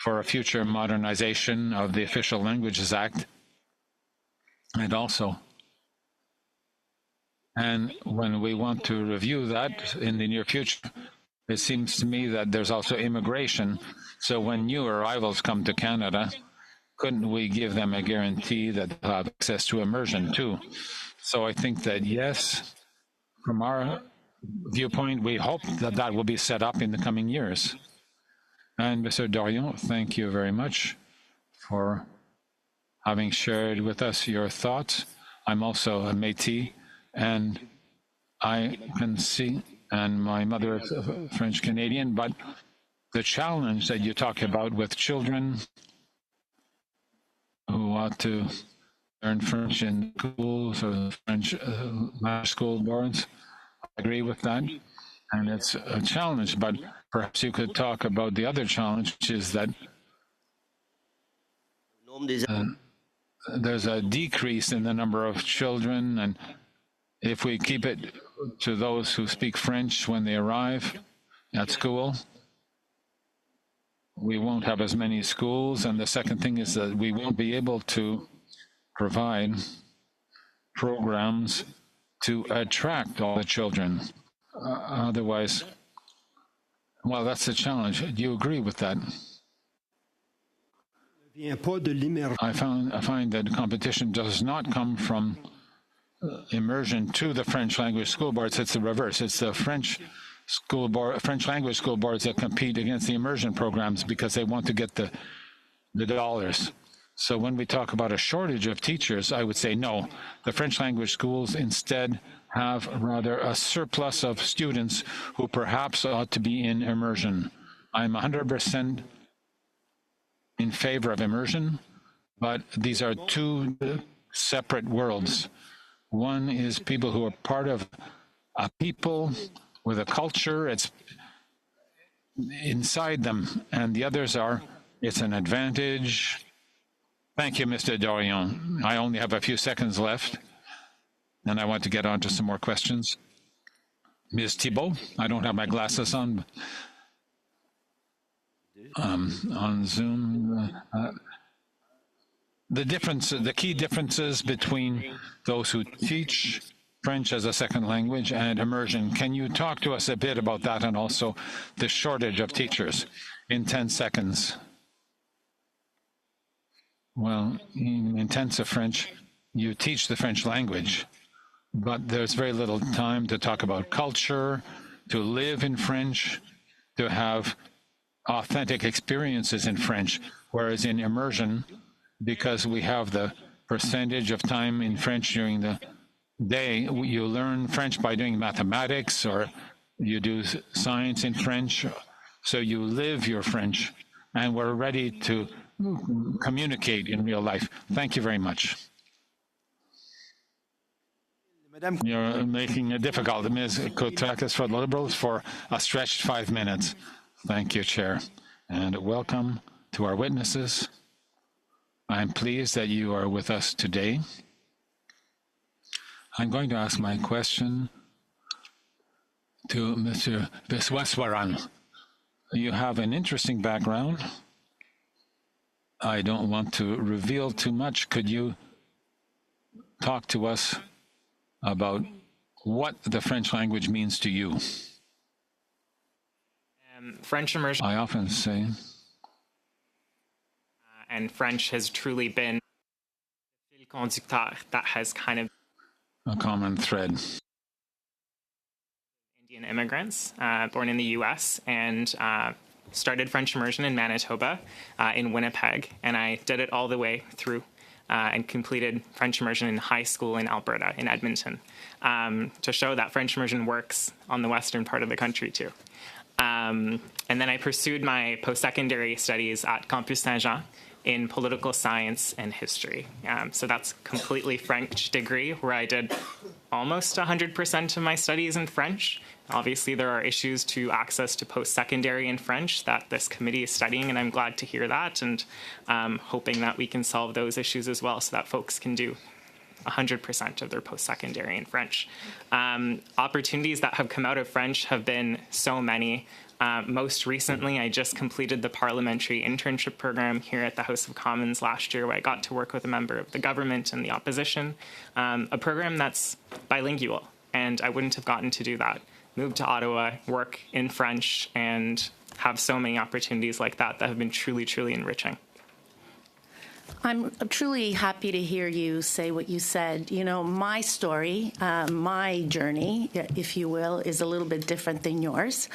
for a future modernization of the Official Languages Act. And also, and when we want to review that in the near future, it seems to me that there's also immigration. So when new arrivals come to Canada, couldn't we give them a guarantee that they'll have access to immersion too? So I think that yes, from our viewpoint, we hope that that will be set up in the coming years. And Mr. Dorion, thank you very much for having shared with us your thoughts. I'm also a Métis, and I can see, and my mother is French Canadian, but the challenge that you talk about with children who want to learn French in schools or French school boards, I agree with that, and it's a challenge, but perhaps you could talk about the other challenge, which is that there's a decrease in the number of children, and if we keep it to those who speak French when they arrive at school, we won't have as many schools. And the second thing is that we won't be able to provide programs to attract all the children. Otherwise, well, that's the challenge. Do you agree with that? I find that competition does not come from immersion to the French language school boards. It's the reverse. It's the French language school boards that compete against the immersion programs because they want to get the dollars. So when we talk about a shortage of teachers, I would say no. The French language schools instead have rather a surplus of students who perhaps ought to be in immersion. I'm 100% in favor of immersion, but these are two separate worlds. One is people who are part of a people with a culture, it's inside them, and the others are, it's an advantage. Thank you, Mr. Dorion. I only have a few seconds left, and I want to get on to some more questions. Ms. Thibault, I don't have my glasses on Zoom. The key differences between those who teach French as a second language and immersion. Can you talk to us a bit about that and also the shortage of teachers in 10 seconds? Well, in intensive French, you teach the French language, but there's very little time to talk about culture, to live in French, to have authentic experiences in French, whereas in immersion, because we have the percentage of time in French during the day, you learn French by doing mathematics or you do science in French, so you live your French, and we're ready to communicate in real life. Thank you very much. You're making it difficult. Ms. Koutrakis for the Liberals for a stretched 5 minutes. Thank you, Chair, and welcome to our witnesses. I'm pleased that you are with us today. I'm going to ask my question to Mr. Visweswaran. You have an interesting background. I don't want to reveal too much. Could you talk to us about what the French language means to you? French immersion I often say, and French has truly been the fil conducteur that has kind of a common thread. Indian immigrants born in the U.S. and started French immersion in Manitoba, in Winnipeg, and I did it all the way through and completed French immersion in high school in Alberta, in Edmonton, to show that French immersion works on the western part of the country too. And then I pursued my post-secondary studies at Campus Saint-Jean in political science and history. So that's completely French degree, where I did almost 100% of my studies in French. Obviously, there are issues to access to post-secondary in French that this committee is studying, and I'm glad to hear that, and hoping that we can solve those issues as well so that folks can do 100% of their post-secondary in French. Opportunities that have come out of French have been so many. Most recently, I just completed the parliamentary internship program here at the House of Commons last year, where I got to work with a member of the government and the opposition, a program that's bilingual, and I wouldn't have gotten to do that. Move to Ottawa, work in French, and have so many opportunities like that that have been truly, truly enriching. I'm truly happy to hear you say what you said. You know, my story, my journey, if you will, is a little bit different than yours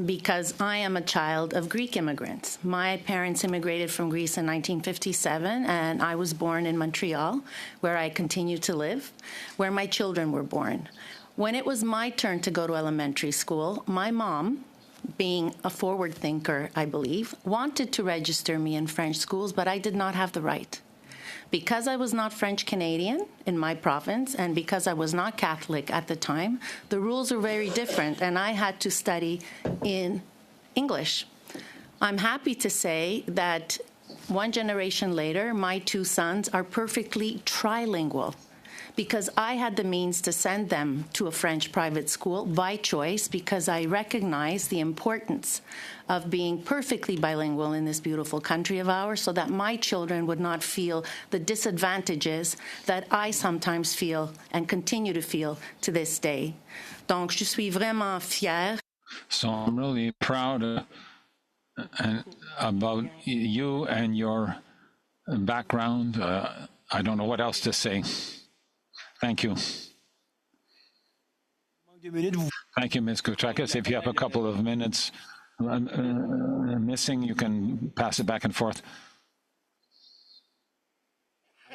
because I am a child of Greek immigrants. My parents immigrated from Greece in 1957, and I was born in Montreal, where I continue to live, where my children were born. When it was my turn to go to elementary school, my mom, being a forward thinker, I believe, wanted to register me in French schools, but I did not have the right. Because I was not French Canadian in my province, and because I was not Catholic at the time, the rules were very different, and I had to study in English. I'm happy to say that one generation later, my two sons are perfectly trilingual, because I had the means to send them to a French private school by choice, because I recognize the importance of being perfectly bilingual in this beautiful country of ours, so that my children would not feel the disadvantages that I sometimes feel and continue to feel to this day. Donc, je suis vraiment fière. So I'm really proud about you and your background. I don't know what else to say. Thank you. Thank you, Ms. Koutrakis. If you have a couple of minutes missing, you can pass it back and forth.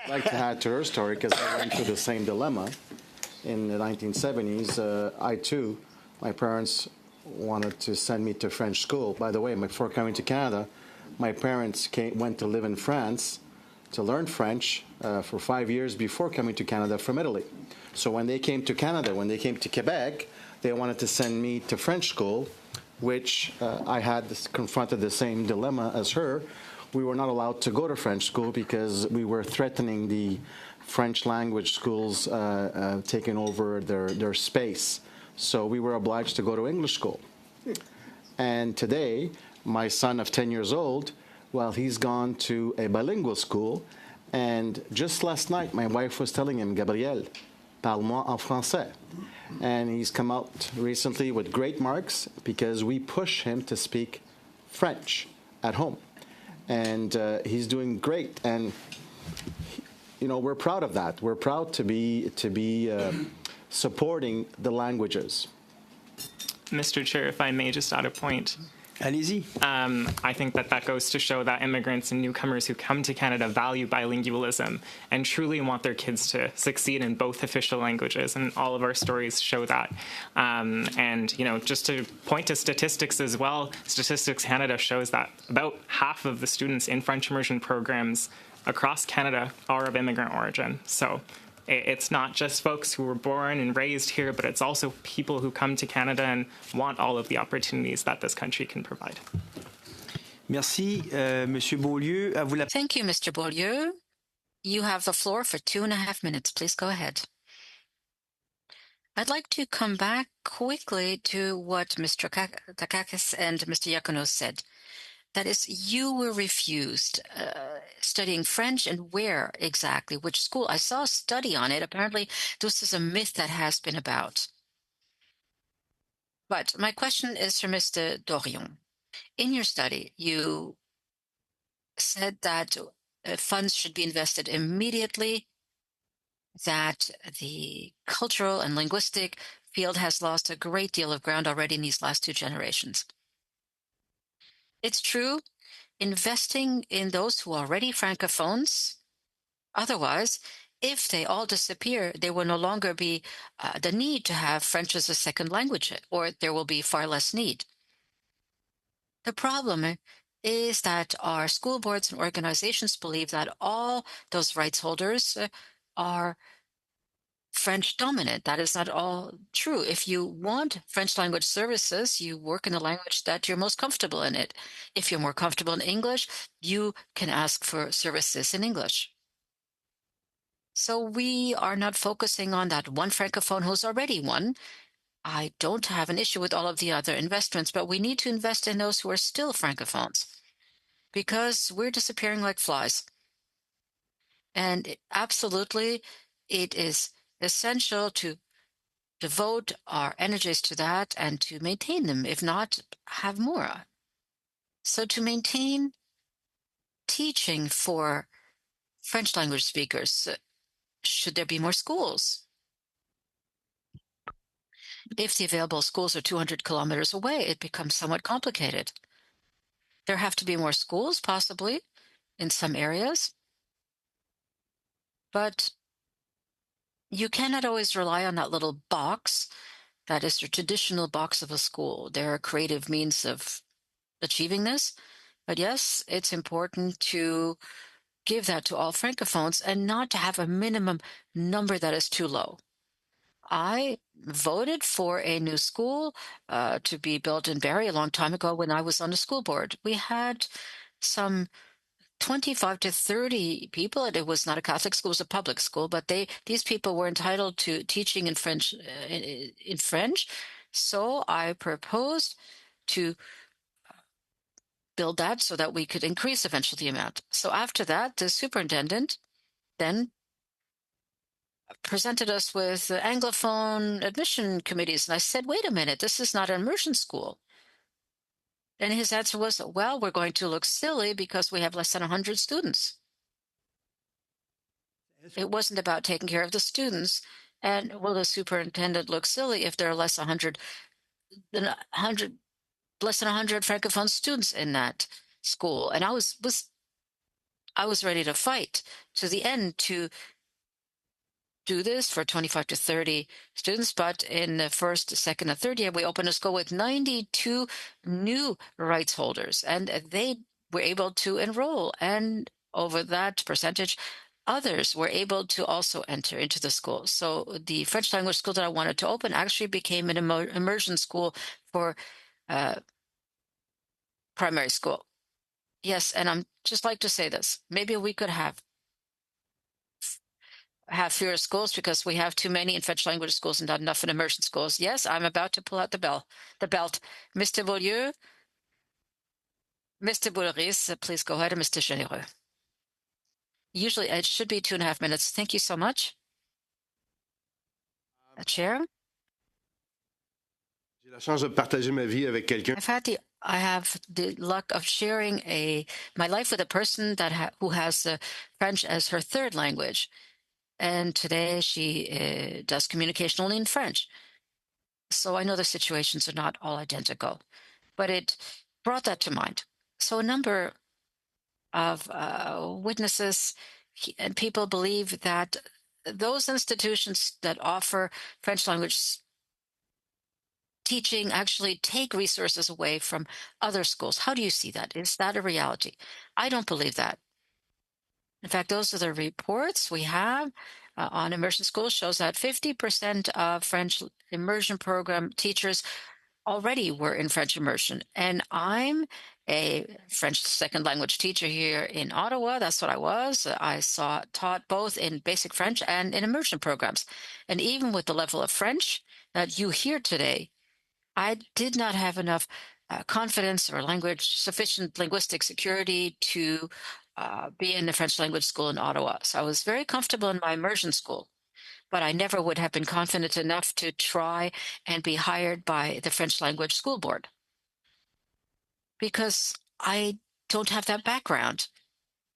I'd like to add to her story because I went through the same dilemma in the 1970s. I, too, my parents wanted to send me to French school. By the way, before coming to Canada, my parents went to live in France to learn French for 5 years before coming to Canada from Italy. So when they came to Canada, when they came to Quebec, they wanted to send me to French school, which I had confronted the same dilemma as her. We were not allowed to go to French school because we were threatening the French language schools taking over their space. So we were obliged to go to English school. And today, my son of 10 years old, well, he's gone to a bilingual school, and just last night, my wife was telling him, Gabriel, parle-moi en français. And he's come out recently with great marks because we push him to speak French at home. And he's doing great. And, we're proud of that. We're proud to be supporting the languages. Mr. Chair, if I may just add a point. Allez-y. I think that goes to show that immigrants and newcomers who come to Canada value bilingualism and truly want their kids to succeed in both official languages, and all of our stories show that. And, just to point to statistics as well, Statistics Canada shows that about half of the students in French immersion programs across Canada are of immigrant origin. So it's not just folks who were born and raised here, but it's also people who come to Canada and want all of the opportunities that this country can provide. Merci, Monsieur Beaulieu. À vous la... Thank you, Mr. Beaulieu. You have the floor for 2.5 minutes. Please go ahead. I'd like to come back quickly to what Mr. Takakis and Mr. Iacono said. That is, you were refused studying French, and where exactly? Which school? I saw a study on it. Apparently, this is a myth that has been about. But my question is for Mr. Dorion. In your study, you said that funds should be invested immediately, that the cultural and linguistic field has lost a great deal of ground already in these last 2 generations. It's true, investing in those who are already francophones. Otherwise, if they all disappear, there will no longer be the need to have French as a second language, or there will be far less need. The problem is that our school boards and organizations believe that all those rights holders are French dominant. That is not all true. If you want French language services, you work in the language that you're most comfortable in it. If you're more comfortable in English, you can ask for services in English. So we are not focusing on that one francophone who's already one. I don't have an issue with all of the other investments, but we need to invest in those who are still francophones, because we're disappearing like flies. And absolutely, it is essential to devote our energies to that and to maintain them, if not have more. So to maintain teaching for French language speakers, should there be more schools? If the available schools are 200 kilometers away, it becomes somewhat complicated. There have to be more schools, possibly, in some areas. But you cannot always rely on that little box that is the traditional box of a school. There are creative means of achieving this. But yes, it's important to give that to all francophones and not to have a minimum number that is too low. I voted for a new school to be built in Barrie a long time ago when I was on the school board. We had some 25 to 30 people. It was not a Catholic school, it was a public school, but these people were entitled to teaching in French. So I proposed to build that so that we could increase eventually the amount. So after that, the superintendent then presented us with Anglophone admission committees. And I said, wait a minute, this is not an immersion school. And his answer was, well, we're going to look silly because we have less than 100 students. It wasn't about taking care of the students. And will the superintendent look silly if there are less than 100 francophone students in that school? And I was ready to fight to the end to do this for 25 to 30 students, but in the first, second, and third year, we opened a school with 92 new rights holders, and they were able to enroll. And over that percentage, others were able to also enter into the school. So the French language school that I wanted to open actually became an immersion school for primary school. Yes, and I'm just like to say this. Maybe we could have fewer schools because we have too many in French language schools and not enough in immersion schools. Yes, I'm about to pull out the belt. Mr. Beaulieu, Mr. Boulris, please go ahead, and Mr. Généreux. Usually it should be 2.5 minutes. Thank you so much. Chair? J'ai la chance de partager ma vie avec quelqu'un. I've had the I have the luck of sharing my life with a person who has French as her third language, and today she does communication only in French. So I know the situations are not all identical, but it brought that to mind. So a number of witnesses and people believe that those institutions that offer French language teaching actually take resources away from other schools. How do you see that? Is that a reality? I don't believe that. In fact, those are the reports we have on immersion schools shows that 50% of French immersion program teachers already were in French immersion. And I'm a French second language teacher here in Ottawa. That's what I was. I taught both in basic French and in immersion programs. And even with the level of French that you hear today, I did not have enough confidence or sufficient linguistic security to be in the French language school in Ottawa. So I was very comfortable in my immersion school, but I never would have been confident enough to try and be hired by the French language school board because I don't have that background.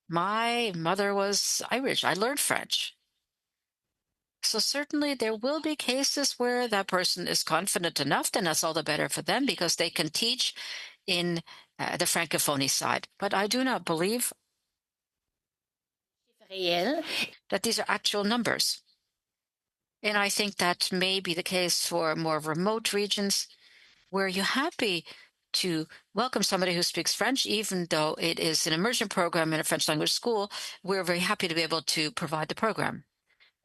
My mother was Irish. I learned French. So certainly there will be cases where that person is confident enough, then that's all the better for them because they can teach in the Francophonie side. But I do not believe that these are actual numbers. And I think that may be the case for more remote regions where you're happy to welcome somebody who speaks French, even though it is an immersion program in a French language school. We're very happy to be able to provide the program.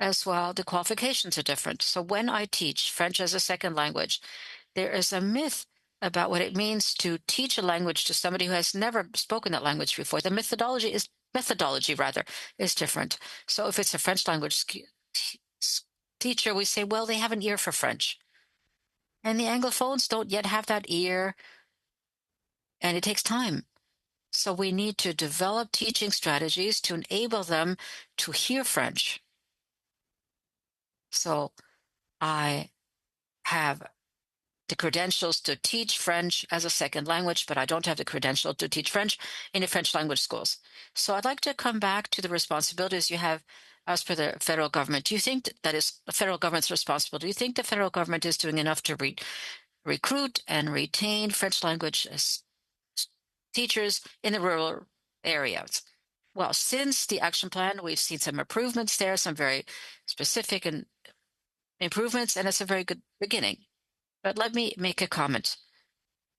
As well, the qualifications are different. So when I teach French as a second language, there is a myth about what it means to teach a language to somebody who has never spoken that language before. The methodology is different. So if it's a French language teacher, we say, well, they have an ear for French. And the Anglophones don't yet have that ear, and it takes time. So we need to develop teaching strategies to enable them to hear French. So I have the credentials to teach French as a second language, but I don't have the credential to teach French in the French language schools. So I'd like to come back to the responsibilities you have as per the federal government. Do you think that is the federal government's responsibility? Do you think the federal government is doing enough to recruit and retain French language teachers in the rural areas? Well, since the action plan, we've seen some improvements there, some very specific improvements, and it's a very good beginning. But let me make a comment.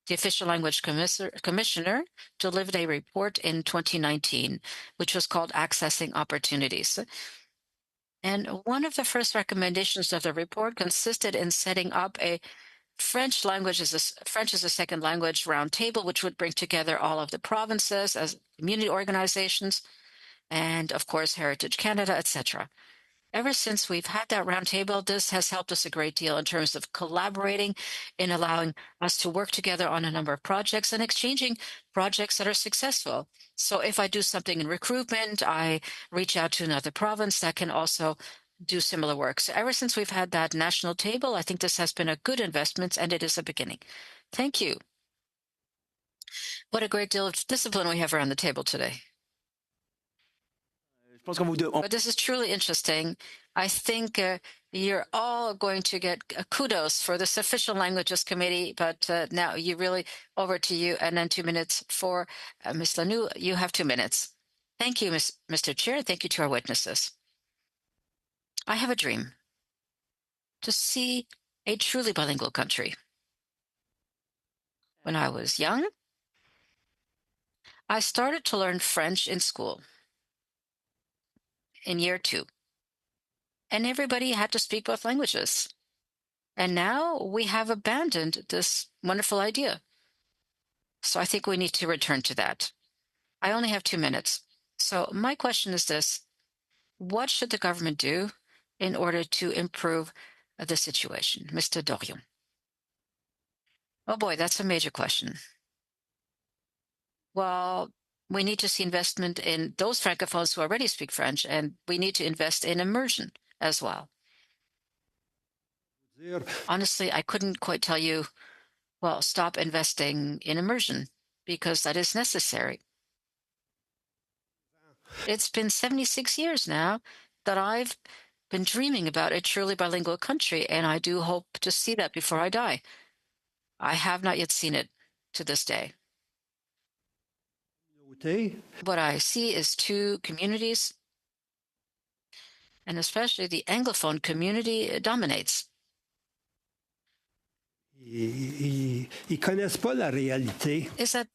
The Official Language Commissioner delivered a report in 2019, which was called Accessing Opportunities. And one of the first recommendations of the report consisted in setting up a French as a second language roundtable, which would bring together all of the provinces as community organizations, and of course, Heritage Canada, etc. Ever since we've had that roundtable, this has helped us a great deal in terms of collaborating, in allowing us to work together on a number of projects and exchanging projects that are successful. So if I do something in recruitment, I reach out to another province that can also do similar work. So ever since we've had that national table, I think this has been a good investment, and it is a beginning. Thank you. What a great deal of discipline we have around the table today. But this is truly interesting. I think you're all going to get kudos for this Official Languages Committee, but now you really, over to you, and then 2 minutes for Ms. Lanou. You have 2 minutes. Thank you, Mr. Chair. Thank you to our witnesses. I have a dream to see a truly bilingual country. When I was young, I started to learn French in school in year 2. And everybody had to speak both languages. And now we have abandoned this wonderful idea. So I think we need to return to that. I only have 2 minutes. So my question is this: what should the government do in order to improve the situation? Mr. Dorion. Oh boy, that's a major question. Well, we need to see investment in those Francophones who already speak French, and we need to invest in immersion as well. Honestly, I couldn't quite tell you well, stop investing in immersion because that is necessary. It's been 76 years now that I've been dreaming about a truly bilingual country, and I do hope to see that before I die. I have not yet seen it to this day. What I see is two communities, and especially the Anglophone community dominates. Ils connaissent pas la réalité. Is that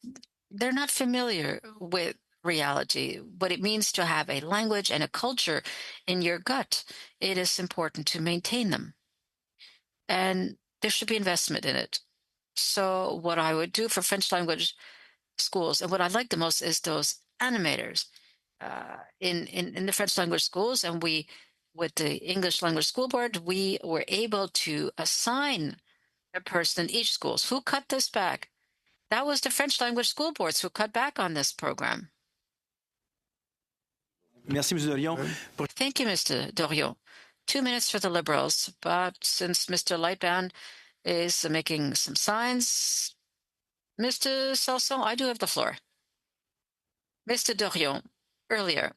they're not familiar with reality, what it means to have a language and a culture in your gut. It is important to maintain them. And there should be investment in it. So what I would do for French language schools, and what I like the most is those animators in the French language schools. And we, with the English language school board, we were able to assign a person in each school. Who cut this back? That was the French language school boards who cut back on this program. Merci, M. Dorion. Thank you, Mr. Dorion. 2 minutes for the Liberals, but since Mr. Lightbound is making some signs, Mr. Salson, I do have the floor. Mr. Dorion, earlier,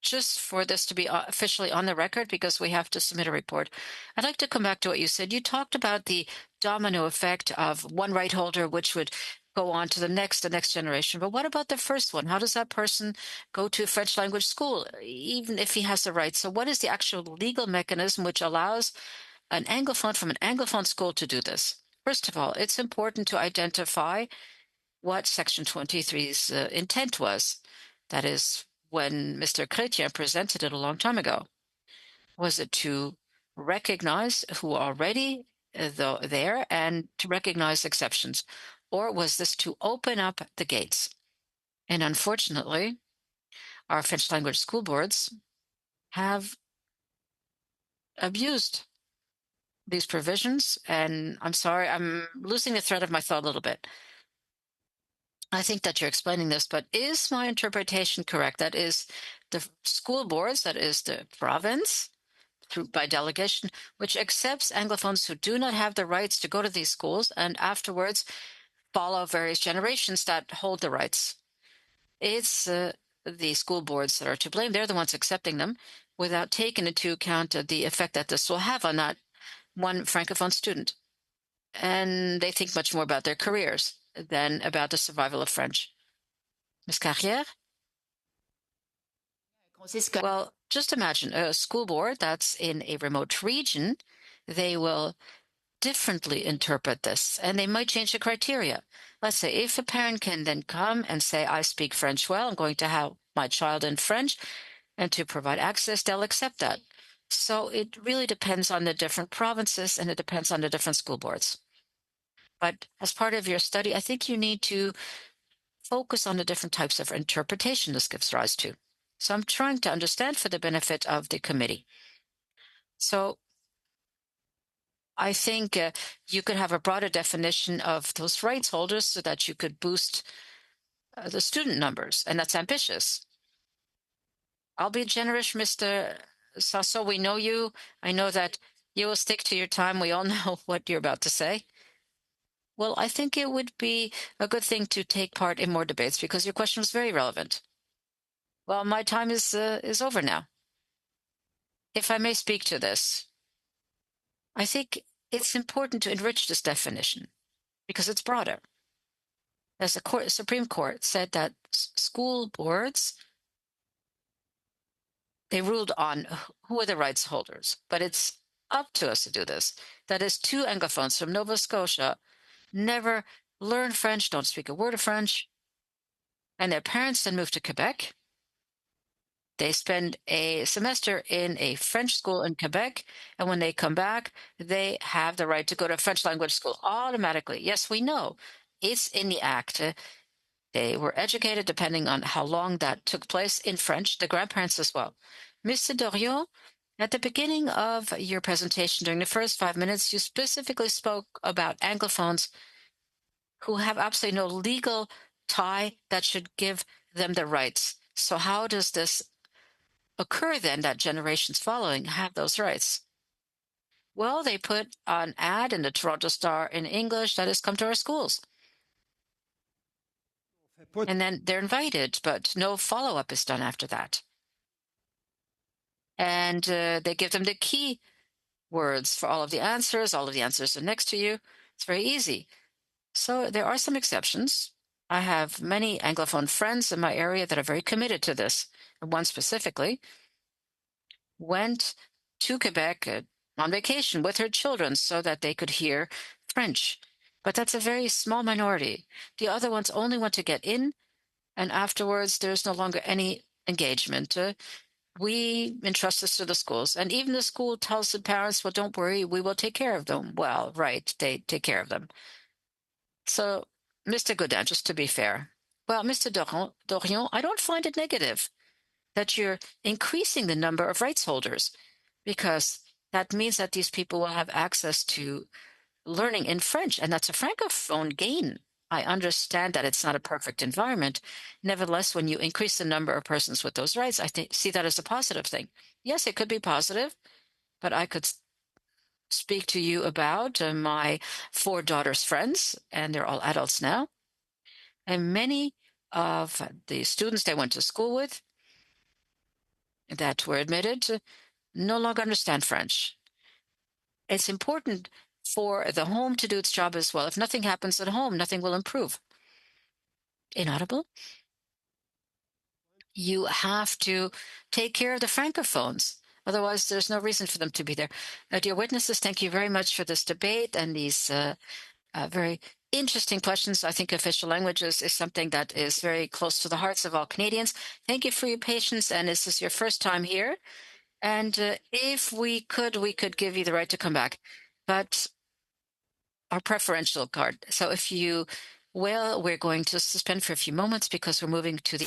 just for this to be officially on the record, because we have to submit a report, I'd like to come back to what you said. You talked about the domino effect of one right holder, which would go on to the next generation. But what about the first one? How does that person go to French language school, even if he has the right? So what is the actual legal mechanism which allows an Anglophone from an Anglophone school to do this? First of all, it's important to identify what Section 23's intent was. That is, when Mr. Chrétien presented it a long time ago. Was it to recognize who are already there and to recognize exceptions? Or was this to open up the gates? And unfortunately, our French language school boards have abused these provisions. And I'm sorry, I'm losing the thread of my thought a little bit. I think that you're explaining this, but is my interpretation correct? That is the school boards, that is the province, by delegation, which accepts Anglophones who do not have the rights to go to these schools and afterwards follow various generations that hold the rights. It's the school boards that are to blame. They're the ones accepting them without taking into account the effect that this will have on that one Francophone student. And they think much more about their careers than about the survival of French. Ms. Carrière? Well, just imagine a school board that's in a remote region. They will differently interpret this, and they might change the criteria. Let's say if a parent can then come and say, I speak French well, I'm going to have my child in French, and to provide access, they'll accept that. So it really depends on the different provinces, and it depends on the different school boards. But as part of your study, I think you need to focus on the different types of interpretation this gives rise to. So I'm trying to understand for the benefit of the committee. So I think you could have a broader definition of those rights holders so that you could boost the student numbers, and that's ambitious. I'll be generous, Mr. Sasso. We know you. I know that you will stick to your time. We all know what you're about to say. Well, I think it would be a good thing to take part in more debates because your question was very relevant. Well, my time is over now. If I may speak to this, I think it's important to enrich this definition because it's broader. As the Supreme Court said that school boards, they ruled on who are the rights holders, but it's up to us to do this. That is, two Anglophones from Nova Scotia never learn French, don't speak a word of French, and their parents then move to Quebec. They spend a semester in a French school in Quebec, and when they come back, they have the right to go to a French language school automatically. Yes, we know. It's in the act. They were educated, depending on how long that took place, in French, the grandparents as well. Mr. Dorion, at the beginning of your presentation, during the first 5 minutes, you specifically spoke about Anglophones who have absolutely no legal tie that should give them the rights. So how does this occur then that generations following have those rights? Well, they put an ad in the Toronto Star in English that is, come to our schools. And then they're invited, but no follow-up is done after that. And they give them the key words for all of the answers. All of the answers are next to you. It's very easy. So there are some exceptions. I have many Anglophone friends in my area that are very committed to this. One specifically went to Quebec on vacation with her children so that they could hear French. But that's a very small minority. The other ones only want to get in, and afterwards there's no longer any engagement. We entrust this to the schools, and even the school tells the parents, well, don't worry, we will take care of them. Well, right, they take care of them. So, Mr. Godin, just to be fair, well, Mr. Dorion, I don't find it negative that you're increasing the number of rights holders, because that means that these people will have access to learning in French, and that's a francophone gain. I understand that it's not a perfect environment. Nevertheless, when you increase the number of persons with those rights, I see that as a positive thing. Yes, it could be positive, but I could speak to you about my 4 daughters' friends, and they're all adults now. And many of the students they went to school with that were admitted no longer understand French. It's important for the home to do its job as well. If nothing happens at home, nothing will improve. Inaudible? You have to take care of the francophones. Otherwise, there's no reason for them to be there. Dear witnesses, thank you very much for this debate and these very interesting questions. I think official languages is something that is very close to the hearts of all Canadians. Thank you for your patience, and this is your first time here. And if we could give you the right to come back, but our preferential card. So if you will, we're going to suspend for a few moments because we're moving to the...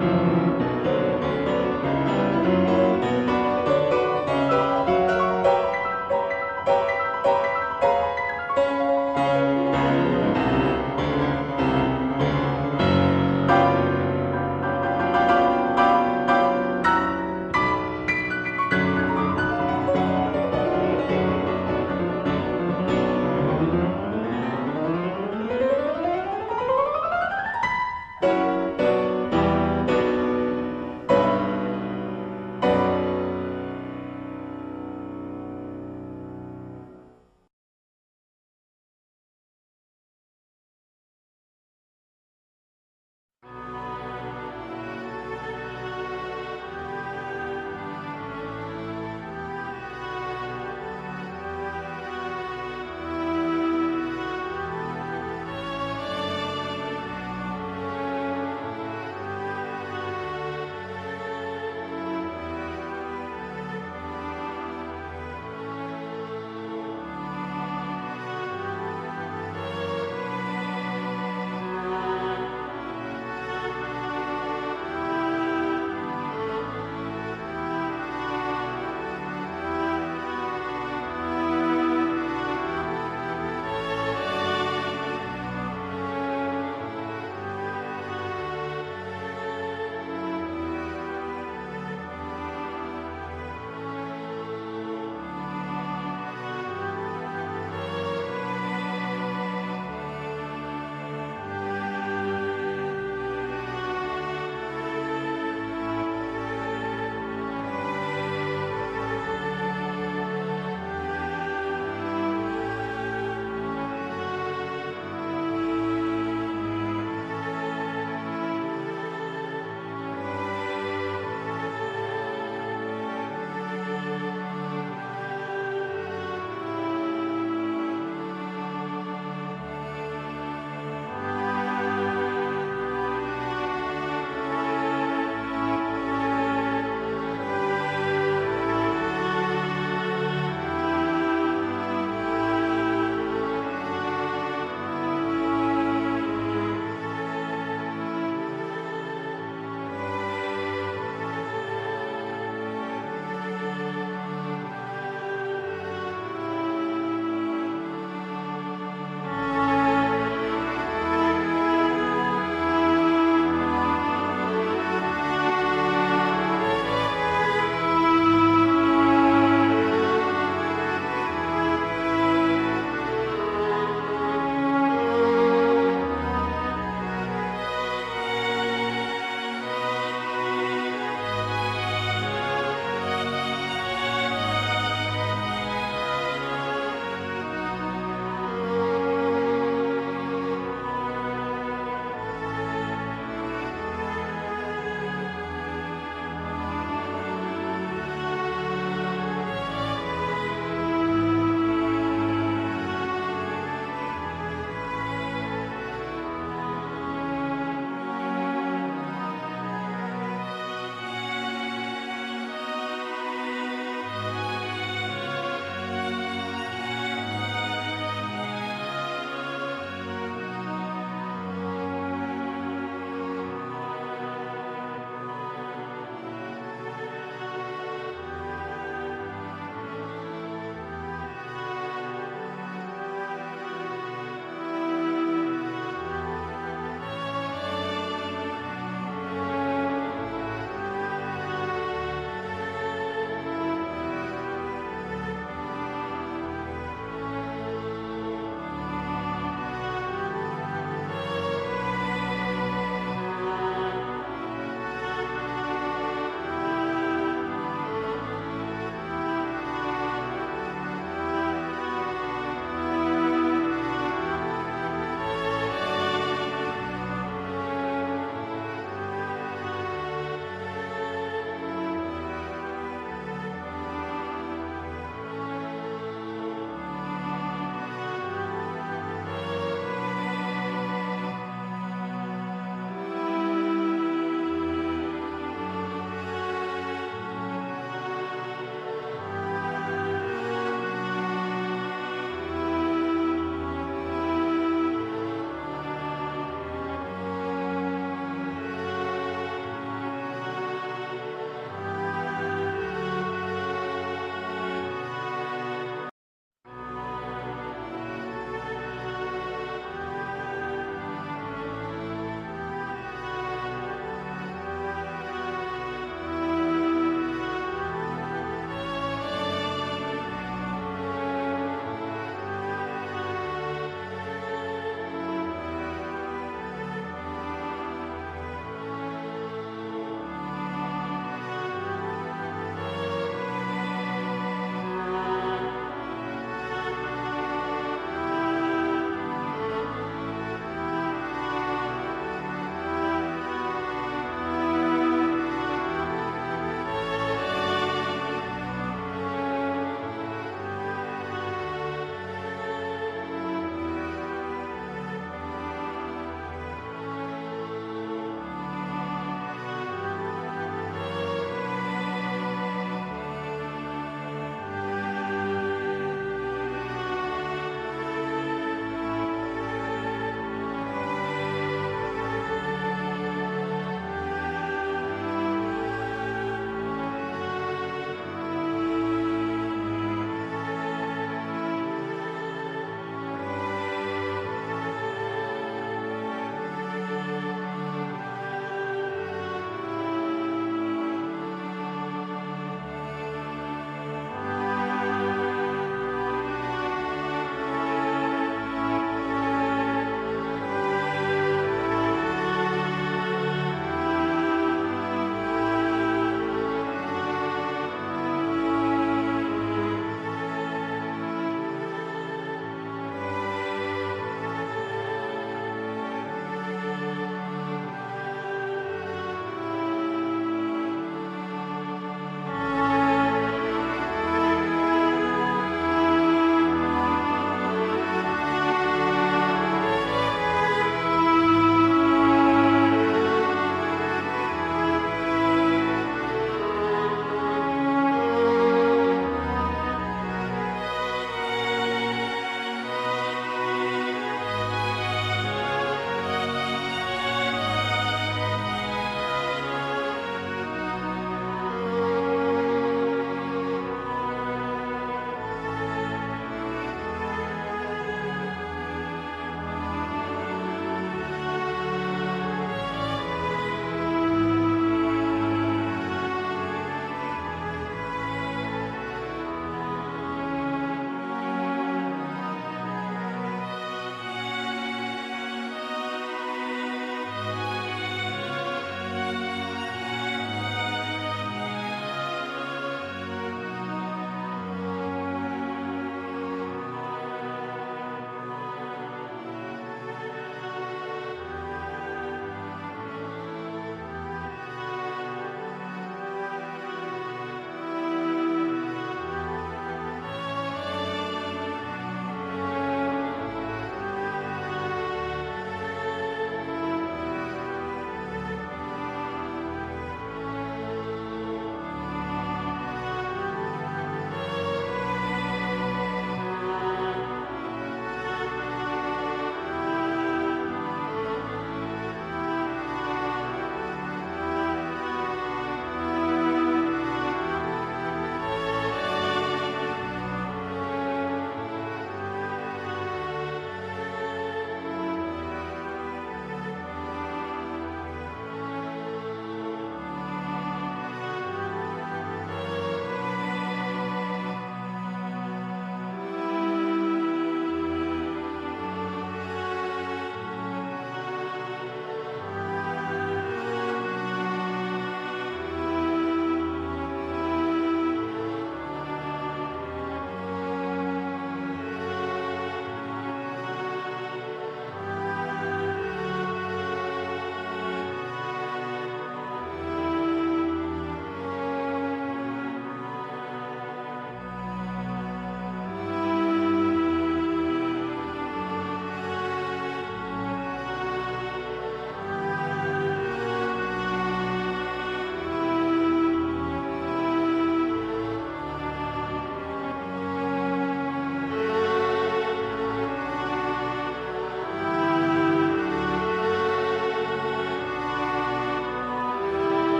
you.